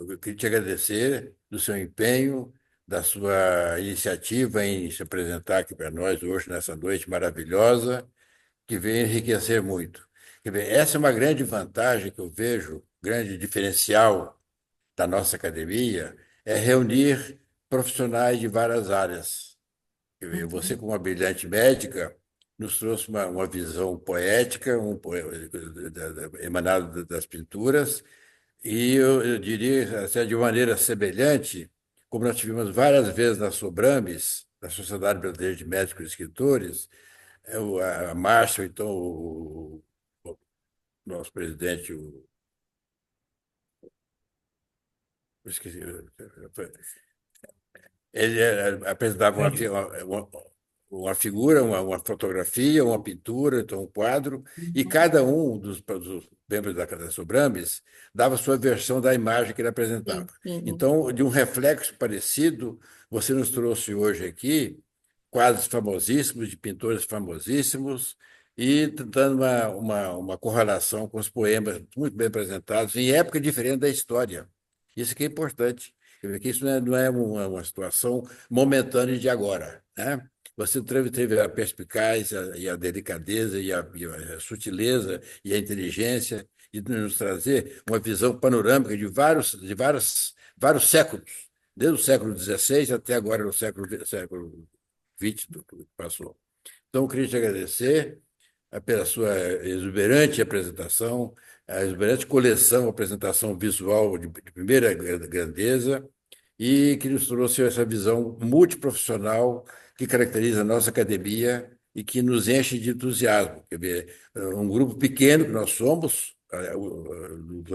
Speaker 1: eu queria te agradecer do seu empenho, da sua iniciativa em se apresentar aqui para nós hoje, nessa noite maravilhosa, que veio enriquecer muito. Quer ver, essa é uma grande vantagem que eu vejo, grande diferencial da nossa academia, é reunir profissionais de várias áreas. Quer ver, você, como uma brilhante médica, nos trouxe uma visão poética, emanada das pinturas, e eu diria, até de maneira semelhante, como nós tivemos várias vezes na Sobrames, na Sociedade Brasileira de Médicos e Escritores, a Márcia, então o nosso presidente, eu esqueci, ele apresentava uma figura, uma fotografia, uma pintura, então um quadro, e cada um dos membros da Casa Sobrames dava sua versão da imagem que ele apresentava.
Speaker 5: Sim, sim.
Speaker 1: Então, de um reflexo parecido, você nos trouxe hoje aqui quadros famosíssimos, de pintores famosíssimos, e dando uma correlação com os poemas muito bem apresentados, em época diferente da história. Isso que é importante. Quer dizer, que isso não é uma situação momentânea de agora, né? Você teve a perspicácia e a delicadeza e a sutileza e a inteligência de nos trazer uma visão panorâmica de vários séculos, desde o século XVI até agora no século XX que passou. Então, eu queria te agradecer pela sua exuberante apresentação, a exuberante coleção, apresentação visual de primeira grandeza, e que nos trouxe essa visão multiprofissional que caracteriza a nossa academia e que nos enche de entusiasmo. Quer ver, um grupo pequeno que nós somos,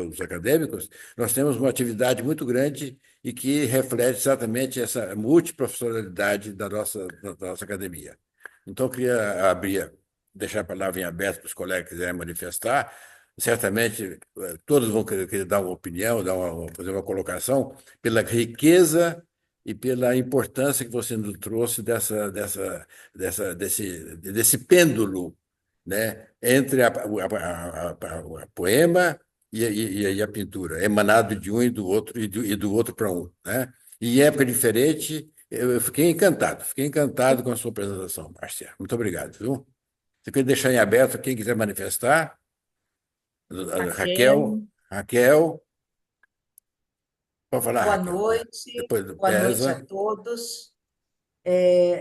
Speaker 1: os acadêmicos, nós temos uma atividade muito grande e que reflete exatamente essa multiprofissionalidade da nossa academia. Então, eu queria deixar a palavra em aberto para os colegas que quiserem manifestar. Certamente, todos vão querer dar uma opinião, fazer uma colocação, pela riqueza e pela importância que você nos trouxe desse pêndulo, né, entre a poema e a pintura, emanado de um e do outro, e do outro para um, né? E em época diferente, eu fiquei encantado com a sua apresentação, Márcia. Muito obrigado, viu? Você quer deixar em aberto quem quiser manifestar? Raquel,
Speaker 5: Raquel,
Speaker 1: Raquel, pode falar,
Speaker 2: Boa
Speaker 1: Raquel.
Speaker 2: noite,
Speaker 1: Depois do
Speaker 2: boa noite a
Speaker 1: Pesa.
Speaker 2: todos.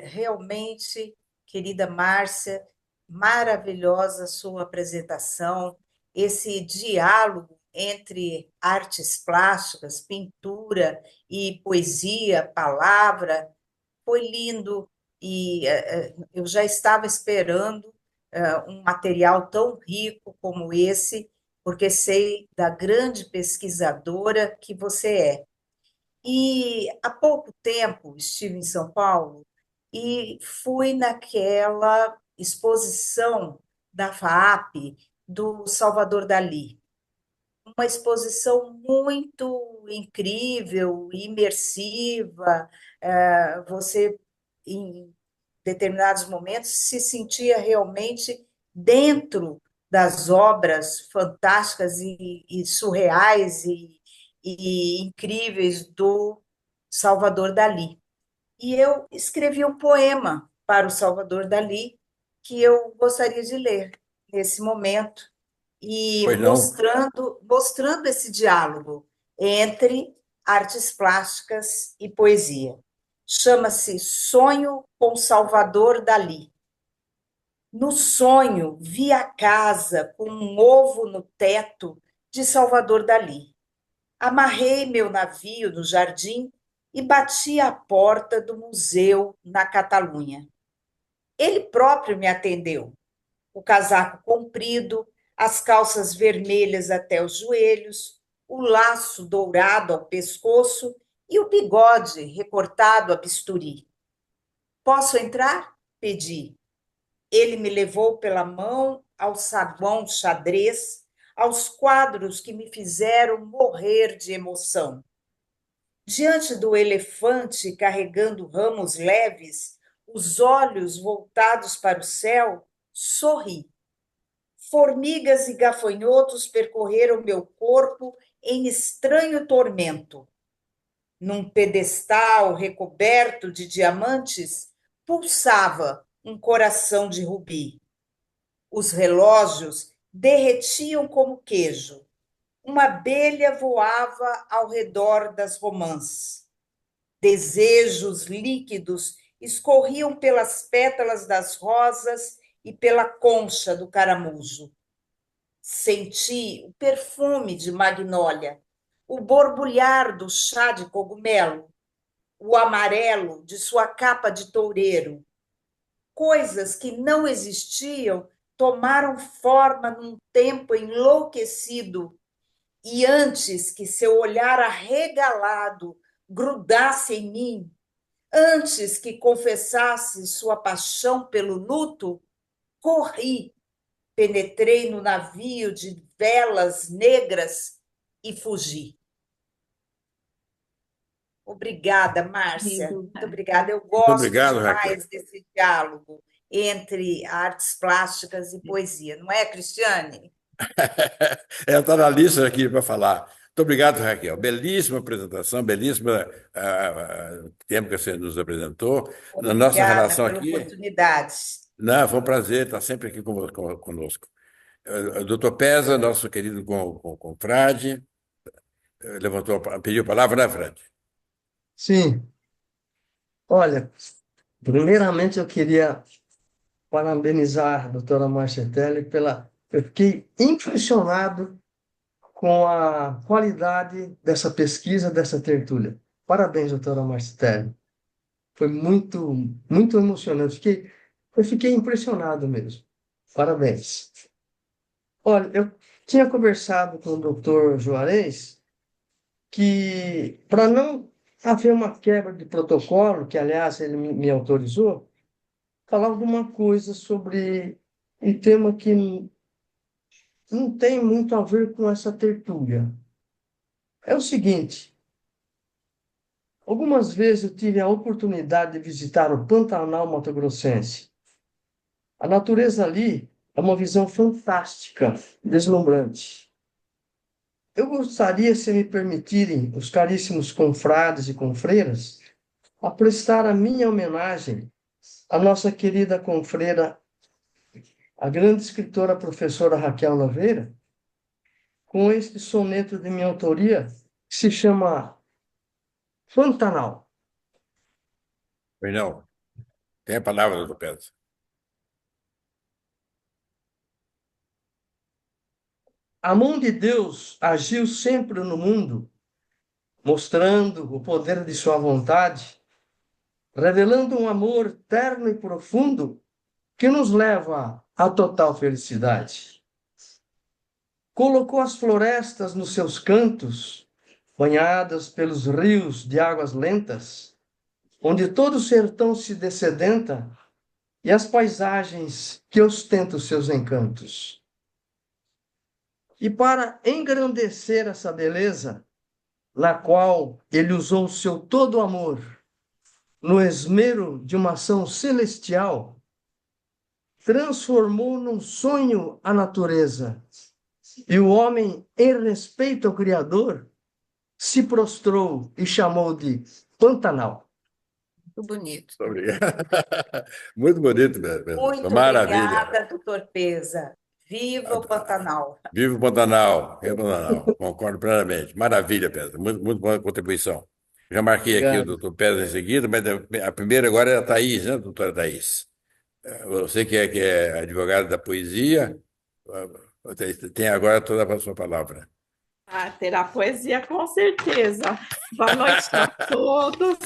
Speaker 2: Realmente, querida Márcia, maravilhosa sua apresentação, esse diálogo entre artes plásticas, pintura e poesia, palavra, foi lindo e eu já estava esperando um material tão rico como esse, porque sei da grande pesquisadora que você é. E há pouco tempo estive em São Paulo e fui naquela exposição da FAAP do Salvador Dalí. Uma exposição muito incrível, imersiva. Você, em determinados momentos, se sentia realmente dentro das obras fantásticas e surreais e incríveis do Salvador Dalí. E eu escrevi um poema para o Salvador Dalí que eu gostaria de ler nesse momento e
Speaker 1: Pois não?
Speaker 2: mostrando esse diálogo entre artes plásticas e poesia. Chama-se Sonho com Salvador Dalí. No sonho, vi a casa com um ovo no teto de Salvador Dalí. Amarrei meu navio no jardim e bati à porta do museu na Catalunha. Ele próprio me atendeu, o casaco comprido, as calças vermelhas até os joelhos, o laço dourado ao pescoço e o bigode recortado a bisturi. Posso entrar? Pedi. Ele me levou pela mão ao saguão xadrez, aos quadros que me fizeram morrer de emoção. Diante do elefante carregando ramos leves, os olhos voltados para o céu, sorri. Formigas e gafanhotos percorreram meu corpo em estranho tormento. Num pedestal recoberto de diamantes, pulsava um coração de rubi. Os relógios derretiam como queijo. Uma abelha voava ao redor das romãs. Desejos líquidos escorriam pelas pétalas das rosas e pela concha do caramujo. Senti o perfume de magnólia, o borbulhar do chá de cogumelo, o amarelo de sua capa de toureiro. Coisas que não existiam tomaram forma num tempo enlouquecido, e antes que seu olhar arregalado grudasse em mim, antes que confessasse sua paixão pelo luto, corri, penetrei no navio de velas negras e fugi. Obrigada, Márcia.
Speaker 5: Lindo.
Speaker 2: Muito obrigada. Eu
Speaker 1: Muito
Speaker 2: gosto
Speaker 1: obrigado, Raquel.
Speaker 2: demais desse diálogo entre artes plásticas e poesia, não é, Cristiane?
Speaker 1: Ela está na lista aqui para falar. Muito obrigado, Raquel. Belíssima apresentação, belíssima tempo que você nos apresentou. Na nossa
Speaker 2: Obrigada
Speaker 1: relação
Speaker 2: pela
Speaker 1: aqui,
Speaker 2: oportunidade.
Speaker 1: não, foi um prazer estar sempre aqui conosco. Doutor Pesa, nosso querido confrade, pediu a palavra, né, Fred?
Speaker 6: Sim, olha, primeiramente eu queria parabenizar a doutora Márcia Telly pela. Eu fiquei impressionado com a qualidade dessa pesquisa, dessa tertúlia. Parabéns, doutora Márcia Telly. Foi muito, muito emocionante. Eu fiquei impressionado mesmo. Parabéns. Olha, eu tinha conversado com o doutor Juarez que, para não haver uma quebra de protocolo, que, aliás, ele me autorizou, falar alguma coisa sobre um tema que não tem muito a ver com essa tertúlia. É o seguinte, algumas vezes eu tive a oportunidade de visitar o Pantanal Mato Grossense. A natureza ali é uma visão fantástica, deslumbrante. Eu gostaria, se me permitirem, os caríssimos confrades e confreiras, a prestar a minha homenagem à nossa querida confreira, a grande escritora professora Raquel Laveira, com este soneto de minha autoria, que se chama Pantanal.
Speaker 1: Pois não. Tem a palavra, doutor Pesa.
Speaker 6: A mão de Deus agiu sempre no mundo, mostrando o poder de sua vontade, revelando um amor terno e profundo que nos leva a total felicidade. Colocou as florestas nos seus cantos, banhadas pelos rios de águas lentas, onde todo o sertão se dessedenta, e as paisagens que ostentam seus encantos. E para engrandecer essa beleza, na qual ele usou o seu todo amor, no esmero de uma ação celestial, transformou num sonho a natureza, e o homem, em respeito ao Criador, se prostrou e chamou de Pantanal.
Speaker 5: Muito bonito.
Speaker 1: Muito obrigado. Muito bonito mesmo.
Speaker 2: Muito
Speaker 1: Maravilha.
Speaker 2: obrigada, doutor Pesa. Viva o Pantanal.
Speaker 1: Viva o Pantanal. Viva o Pantanal. Concordo plenamente. Maravilha, Pedro. Muito, muito boa contribuição. Já marquei aqui o
Speaker 6: Obrigado.
Speaker 1: doutor Pedro em seguida, mas a primeira agora é a Thaís, né, doutora Thaís? Você que é advogada da poesia, tem agora toda a sua palavra.
Speaker 7: Terá poesia com certeza. Boa noite a todos.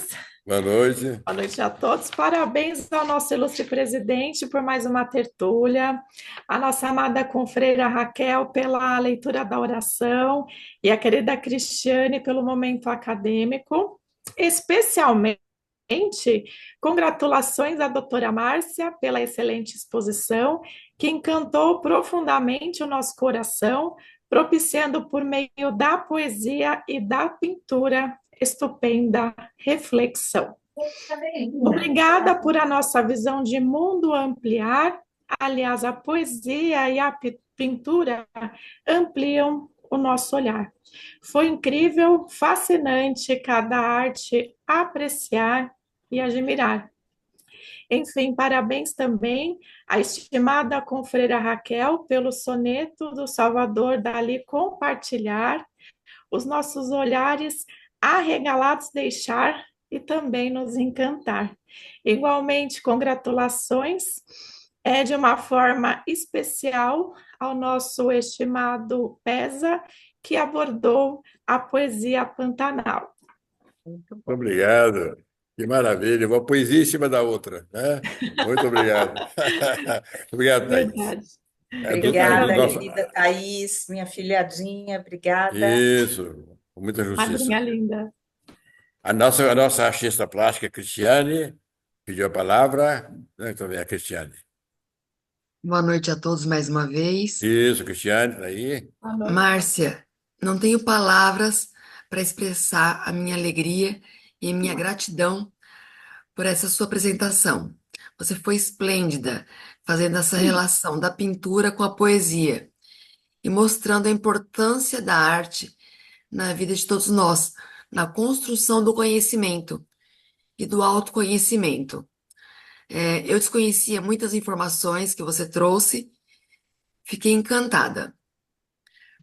Speaker 1: Boa noite.
Speaker 7: Boa noite a todos. Parabéns ao nosso ilustre presidente por mais uma tertúlia, a nossa amada confreira Raquel pela leitura da oração e a querida Cristiane pelo momento acadêmico, especialmente congratulações à doutora Márcia pela excelente exposição, que encantou profundamente o nosso coração, propiciando por meio da poesia e da pintura estupenda reflexão. Obrigada por a nossa visão de mundo ampliar. Aliás, a poesia e a pintura ampliam o nosso olhar. Foi incrível, fascinante cada arte apreciar e admirar. Enfim, parabéns também à estimada confreira Raquel pelo soneto do Salvador Dalí compartilhar, os nossos olhares arregalados deixar e também nos encantar. Igualmente, congratulações de uma forma especial ao nosso estimado Pesa, que abordou a poesia Pantanal.
Speaker 1: Muito obrigado. Que maravilha. Uma poesia em cima da outra, né? Muito obrigado. Obrigado, Thaís.
Speaker 7: Verdade.
Speaker 2: Obrigada,
Speaker 1: nosso...
Speaker 2: querida Thaís, minha filhadinha, obrigada.
Speaker 1: Isso, com muita justiça.
Speaker 7: Madrinha linda.
Speaker 1: A nossa artista plástica, Cristiane, pediu a palavra. Então, vem a Cristiane.
Speaker 3: Boa noite a todos mais uma vez.
Speaker 1: Isso, Cristiane, tá aí.
Speaker 3: Márcia, não tenho palavras para expressar a minha alegria e a minha gratidão por essa sua apresentação. Você foi esplêndida, fazendo essa relação da pintura com a poesia e mostrando a importância da arte na vida de todos nós, na construção do conhecimento e do autoconhecimento. Eu desconhecia muitas informações que você trouxe, fiquei encantada.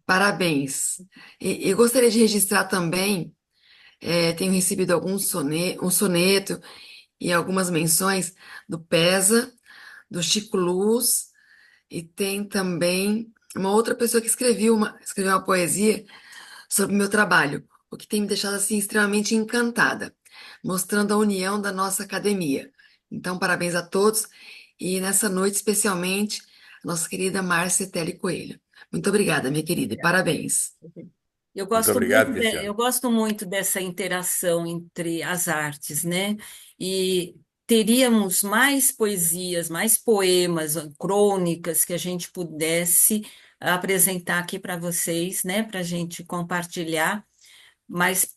Speaker 3: Parabéns. E gostaria de registrar também, tenho recebido um soneto e algumas menções do Pesa, do Chico Luz, e tem também uma outra pessoa que escreveu uma poesia sobre o meu trabalho, o que tem me deixado assim extremamente encantada, mostrando a união da nossa academia. Então, parabéns a todos e nessa noite especialmente a nossa querida Márcia Telle Coelho. Muito obrigada, minha querida, e parabéns.
Speaker 5: Eu
Speaker 1: Muito
Speaker 5: gosto
Speaker 1: obrigado,
Speaker 5: muito,
Speaker 1: Cristiane.
Speaker 5: eu gosto muito dessa interação entre as artes, né? E teríamos mais poesias, mais poemas, crônicas que a gente pudesse apresentar aqui para vocês, né? Para a gente compartilhar, mas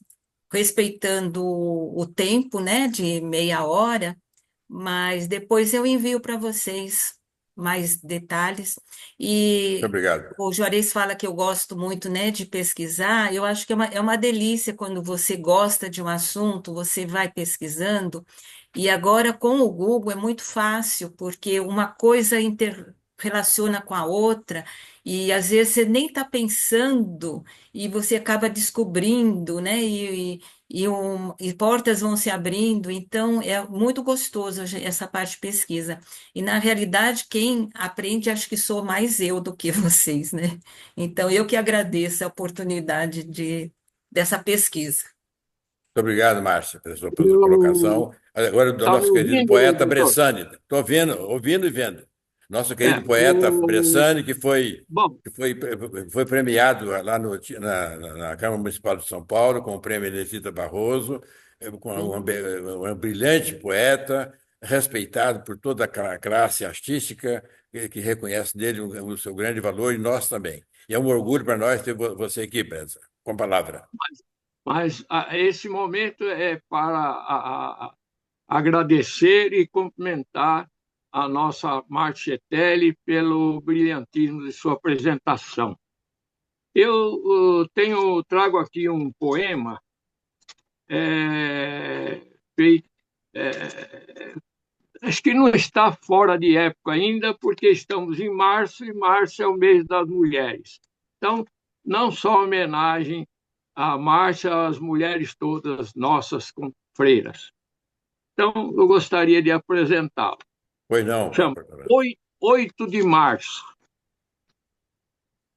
Speaker 5: respeitando o tempo, né? De meia hora, mas depois eu envio para vocês mais detalhes.
Speaker 1: Muito
Speaker 5: E
Speaker 1: obrigado.
Speaker 5: o Juarez fala que eu gosto muito, né, de pesquisar. Eu acho que é uma delícia quando você gosta de um assunto, você vai pesquisando. E agora com o Google é muito fácil, porque uma coisa relaciona com a outra, e às vezes você nem está pensando, e você acaba descobrindo, né? E portas vão se abrindo, então é muito gostoso essa parte de pesquisa. E na realidade, quem aprende, acho que sou mais eu do que vocês, né? Então, eu que agradeço a oportunidade dessa pesquisa.
Speaker 1: Muito obrigado, Márcia, pela sua
Speaker 8: Eu
Speaker 1: colocação. Agora, do
Speaker 8: tá me
Speaker 1: nosso querido
Speaker 8: ouvindo,
Speaker 1: poeta
Speaker 8: doutor?
Speaker 1: Bressani. Estou ouvindo e vendo. Nosso
Speaker 8: É,
Speaker 1: querido poeta
Speaker 8: o,
Speaker 1: Bressani,
Speaker 8: bom,
Speaker 1: foi premiado lá na Câmara Municipal de São Paulo com o prêmio Elisita Barroso, com um brilhante poeta, respeitado por toda a classe artística, que reconhece nele o seu grande valor e nós também. E é um orgulho para nós ter você aqui, Bressa, com a palavra.
Speaker 8: mas esse momento é para agradecer e cumprimentar a nossa Marchetelli pelo brilhantismo de sua apresentação. Eu trago aqui um poema é, feito, é, acho que não está fora de época ainda, porque estamos em março e março é o mês das mulheres. Então, não só homenagem à marcha às mulheres todas nossas freiras. Então, eu gostaria de apresentá-lo.
Speaker 1: Pois não.
Speaker 8: Chama 8 de março.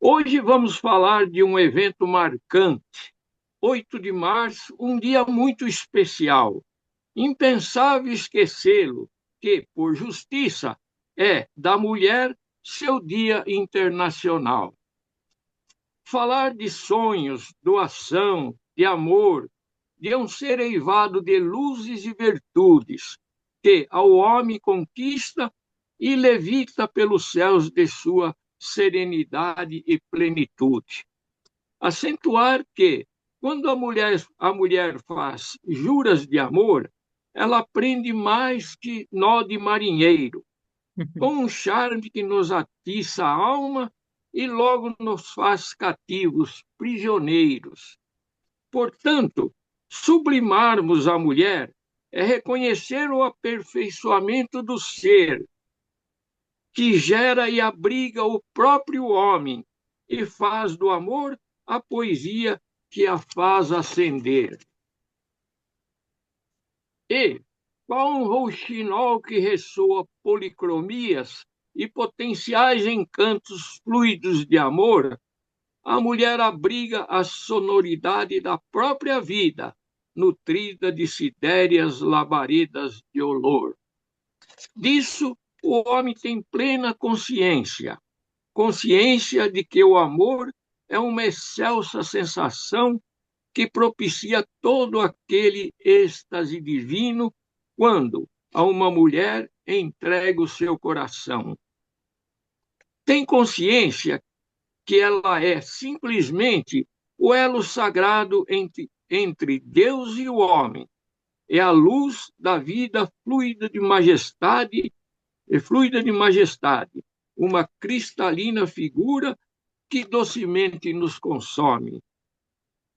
Speaker 8: Hoje vamos falar de um evento marcante. 8 de março, um dia muito especial. Impensável esquecê-lo, que, por justiça, é da mulher seu dia internacional. Falar de sonhos, doação, de amor, de um ser eivado de luzes e virtudes, que ao homem conquista e levita pelos céus de sua serenidade e plenitude. Acentuar que, quando a mulher faz juras de amor, ela aprende mais que nó de marinheiro, com um charme que nos atiça a alma e logo nos faz cativos, prisioneiros. Portanto, sublimarmos a mulher é reconhecer o aperfeiçoamento do ser, que gera e abriga o próprio homem e faz do amor a poesia que a faz ascender. E, qual um rouxinol que ressoa policromias e potenciais encantos fluidos de amor, a mulher abriga a sonoridade da própria vida, nutrida de sidéreas labaredas de olor. Disso, o homem tem plena consciência, consciência de que o amor é uma excelsa sensação que propicia todo aquele êxtase divino quando a uma mulher entrega o seu coração. Tem consciência que ela é simplesmente o elo sagrado entre Deus e o homem. É a luz da vida fluida de majestade, uma cristalina figura que docemente nos consome.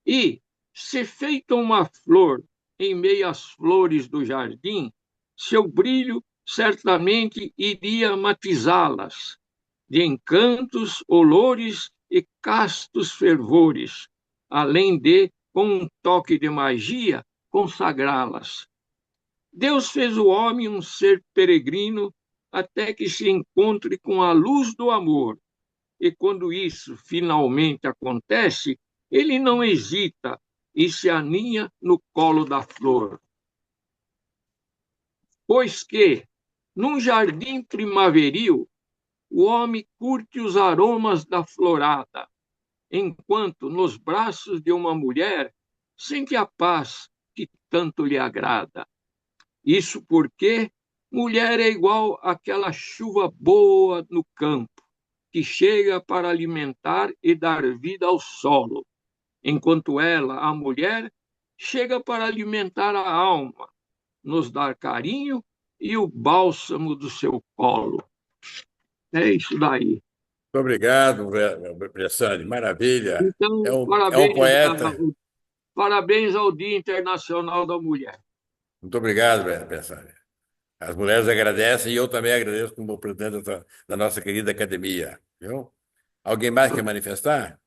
Speaker 8: E, se feita uma flor em meio às flores do jardim, seu brilho certamente iria matizá-las de encantos, olores e castos fervores, além de, com um toque de magia, consagrá-las. Deus fez o homem um ser peregrino até que se encontre com a luz do amor. E quando isso finalmente acontece, ele não hesita e se aninha no colo da flor. Pois que, num jardim primaveril, o homem curte os aromas da florada, enquanto nos braços de uma mulher sente a paz que tanto lhe agrada. Isso porque mulher é igual àquela chuva boa no campo, que chega para alimentar e dar vida ao solo, enquanto ela, a mulher, chega para alimentar a alma, nos dar carinho e o bálsamo do seu colo. É isso daí.
Speaker 1: Muito obrigado, Bressani. Maravilha. É
Speaker 8: Então,
Speaker 1: um poeta.
Speaker 8: parabéns ao Dia Internacional da Mulher.
Speaker 1: Muito obrigado, Bressani. As mulheres agradecem e eu também agradeço como presidente da nossa querida academia. Viu? Alguém mais quer manifestar?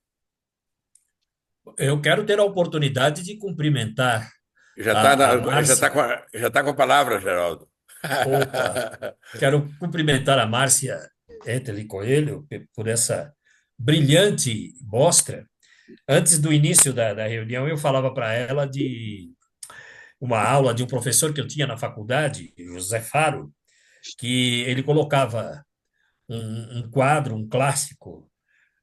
Speaker 9: Eu quero ter a oportunidade de cumprimentar
Speaker 1: Já
Speaker 9: a
Speaker 1: está
Speaker 9: Márcia.
Speaker 1: já tá com a palavra, Geraldo.
Speaker 9: Opa, quero cumprimentar a Márcia Eteli Coelho por essa brilhante mostra. Antes do início da reunião, eu falava para ela de uma aula de um professor que eu tinha na faculdade, José Faro, que ele colocava um quadro, um clássico,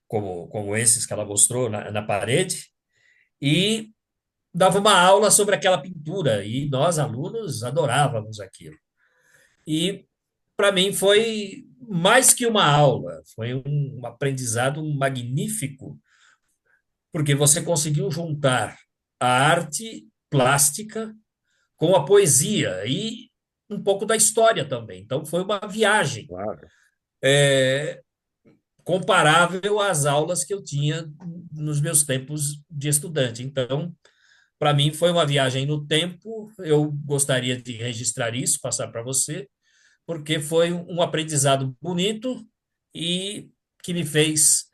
Speaker 9: como esses que ela mostrou na parede, e dava uma aula sobre aquela pintura, e nós, alunos, adorávamos aquilo. E, para mim, foi mais que uma aula, foi um aprendizado magnífico, porque você conseguiu juntar a arte plástica com a poesia e um pouco da história também. Então, foi uma viagem
Speaker 1: Claro.
Speaker 9: comparável às aulas que eu tinha nos meus tempos de estudante. Então, para mim, foi uma viagem no tempo. Eu gostaria de registrar isso, passar para você, porque foi um aprendizado bonito e que me fez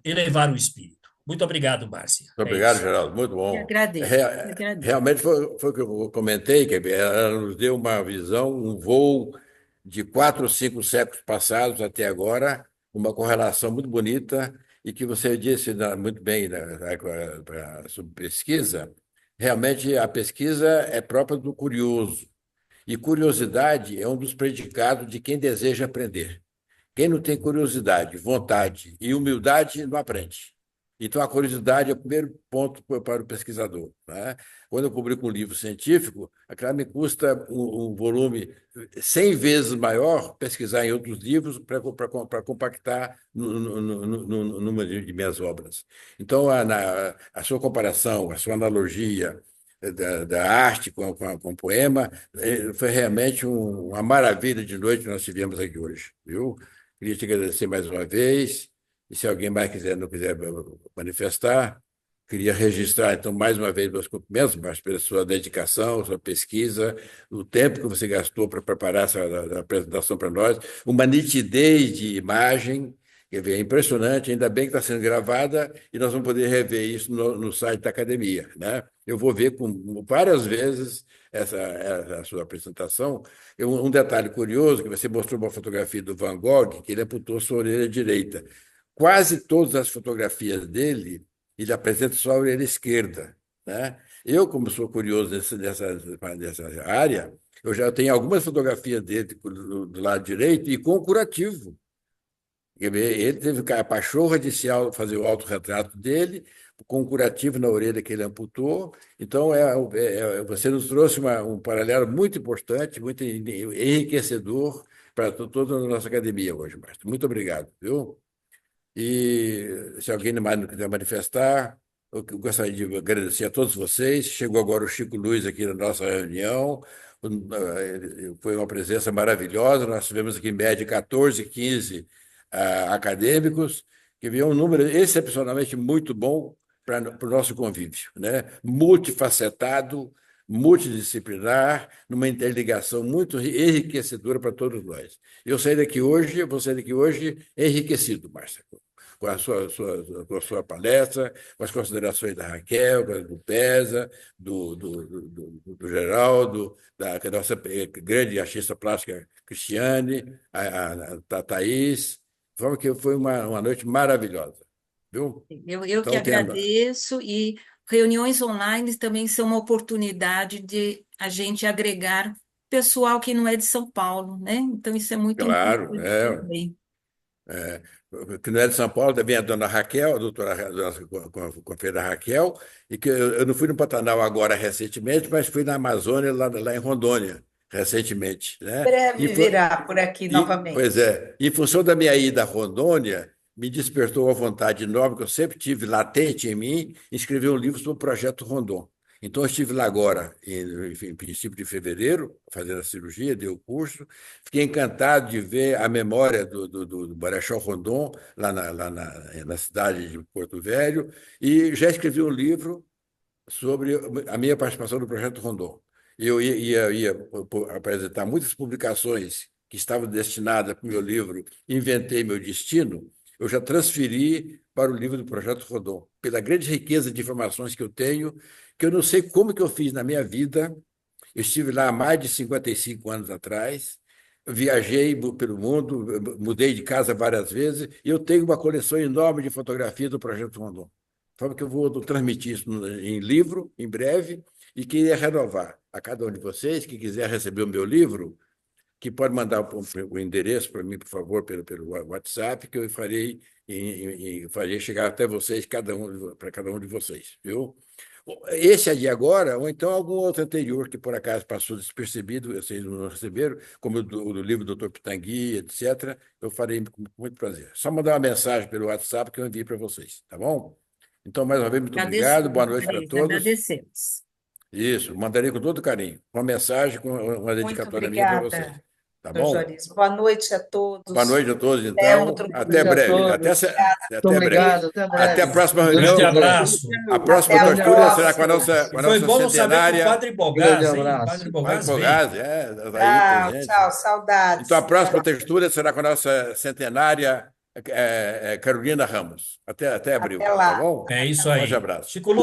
Speaker 9: elevar o espírito. Muito obrigado, Márcia.
Speaker 1: Muito
Speaker 9: É
Speaker 1: obrigado,
Speaker 9: isso.
Speaker 1: Geraldo. Muito
Speaker 5: Eu
Speaker 1: bom.
Speaker 5: agradeço, eu agradeço.
Speaker 1: Realmente foi o que eu comentei, que ela nos deu uma visão, um voo de 4 ou 5 séculos passados até agora, uma correlação muito bonita, e que você disse muito bem, né, sobre pesquisa. Realmente, a pesquisa é própria do curioso, e curiosidade é um dos predicados de quem deseja aprender. Quem não tem curiosidade, vontade e humildade não aprende. Então, a curiosidade é o primeiro ponto para o pesquisador, né? Quando eu publico um livro científico, aquela me custa um volume 100 vezes maior pesquisar em outros livros para compactar no número de minhas obras. Então, a sua comparação, a sua analogia da arte com o poema, foi realmente uma maravilha de noite que nós tivemos aqui hoje, viu? Queria te agradecer mais uma vez. E se alguém mais não quiser manifestar, queria registrar, então, mais uma vez, meus cumprimentos, mas pela sua dedicação, sua pesquisa, o tempo que você gastou para preparar essa apresentação para nós, uma nitidez de imagem, quer ver, é impressionante, ainda bem que está sendo gravada e nós vamos poder rever isso no site da academia, né? Eu vou ver várias vezes a sua apresentação. Um detalhe curioso, que você mostrou uma fotografia do Van Gogh, que ele amputou sua orelha direita. Quase todas as fotografias dele, ele apresenta só a orelha esquerda, né? Eu, como sou curioso nessa área, eu já tenho algumas fotografias dele do lado direito e com curativo. Ele teve a pachorra de fazer o autorretrato dele, com um curativo na orelha que ele amputou. Então, você nos trouxe um paralelo muito importante, muito enriquecedor para toda a nossa academia hoje, Márcio. Muito obrigado, viu? E se alguém mais não quiser manifestar, eu gostaria de agradecer a todos vocês. Chegou agora o Chico Luiz aqui na nossa reunião. Foi uma presença maravilhosa. Nós tivemos aqui em média 14, 15 acadêmicos, que veio um número excepcionalmente muito bom para o nosso convívio, né? Multifacetado, multidisciplinar, numa interligação muito enriquecedora para todos nós. Vou sair daqui hoje enriquecido, Márcia, com a sua palestra, com as considerações da Raquel, do Pesa, do Geraldo, da nossa grande artista plástica Cristiane, a Thaís. De forma que foi uma noite maravilhosa, viu?
Speaker 5: Eu que
Speaker 1: Então,
Speaker 5: agradeço, e reuniões online também são uma oportunidade de a gente agregar pessoal que não é de São Paulo, né? Então, isso é muito
Speaker 1: claro,
Speaker 5: importante também.
Speaker 1: é, que não é de São Paulo, também a dona Raquel, a doutora com a feira Raquel, e que eu não fui no Pantanal agora recentemente, mas fui na Amazônia, lá em Rondônia, recentemente, né?
Speaker 2: Breve virá por aqui
Speaker 1: Pois
Speaker 2: novamente.
Speaker 1: é, em função da minha ida a Rondônia, me despertou uma vontade enorme, que eu sempre tive latente em mim, escrever um livro sobre o Projeto Rondon. Então, eu estive lá agora, em princípio de fevereiro, fazendo a cirurgia, dei o curso. Fiquei encantado de ver a memória do Marechal Rondon, na cidade de Porto Velho, e já escrevi um livro sobre a minha participação no Projeto Rondon. Eu ia apresentar muitas publicações que estavam destinadas para o meu livro Inventei Meu Destino, eu já transferi para o livro do Projeto Rondon, pela grande riqueza de informações que eu tenho, que eu não sei como que eu fiz na minha vida. Eu estive lá há mais de 55 anos atrás, viajei pelo mundo, mudei de casa várias vezes, e eu tenho uma coleção enorme de fotografias do Projeto Rondon. De forma que eu vou transmitir isso em livro, em breve, e queria renovar a cada um de vocês que quiser receber o meu livro, que pode mandar o endereço para mim, por favor, pelo WhatsApp, que eu farei chegar até vocês, para cada um de vocês, viu? Esse de agora, ou então algum outro anterior que por acaso passou despercebido, vocês não receberam, como o do livro do Dr. Pitangui, etc., eu farei com muito prazer. Só mandar uma mensagem pelo WhatsApp que eu envio para vocês, tá bom? Então, mais uma vez, muito obrigado, boa noite para todos.
Speaker 5: Agradecemos.
Speaker 1: Isso, mandarei com todo carinho. Uma mensagem com uma
Speaker 2: Muito
Speaker 1: dedicatória minha para vocês.
Speaker 2: obrigada,
Speaker 1: Tá
Speaker 2: doutor
Speaker 1: bom?
Speaker 2: Juarez. Boa noite a todos.
Speaker 1: Boa noite a todos,
Speaker 2: Até
Speaker 1: então.
Speaker 2: outro
Speaker 1: Até
Speaker 6: dia a
Speaker 1: breve.
Speaker 6: todos.
Speaker 1: Até
Speaker 6: Muito obrigado,
Speaker 1: breve.
Speaker 6: até breve.
Speaker 1: Até a próxima
Speaker 6: Grande
Speaker 1: reunião.
Speaker 9: Grande abraço.
Speaker 1: A próxima
Speaker 2: Até a
Speaker 1: tortura será com a
Speaker 2: próxima.
Speaker 1: nossa,
Speaker 9: Foi bom saber que o
Speaker 1: centenária.
Speaker 9: Padre Bogás,
Speaker 6: Grande
Speaker 9: hein? O
Speaker 6: abraço.
Speaker 9: Padre
Speaker 1: Vai
Speaker 9: Bogás veio.
Speaker 1: Bogás, aí presente.
Speaker 2: Tchau, saudades.
Speaker 1: Então, a próxima textura será com a nossa centenária Carolina Ramos. Até abril,
Speaker 2: Até lá.
Speaker 1: tá bom?
Speaker 9: É isso
Speaker 1: Um
Speaker 9: aí.
Speaker 1: forte abraço.
Speaker 9: Chico Luz.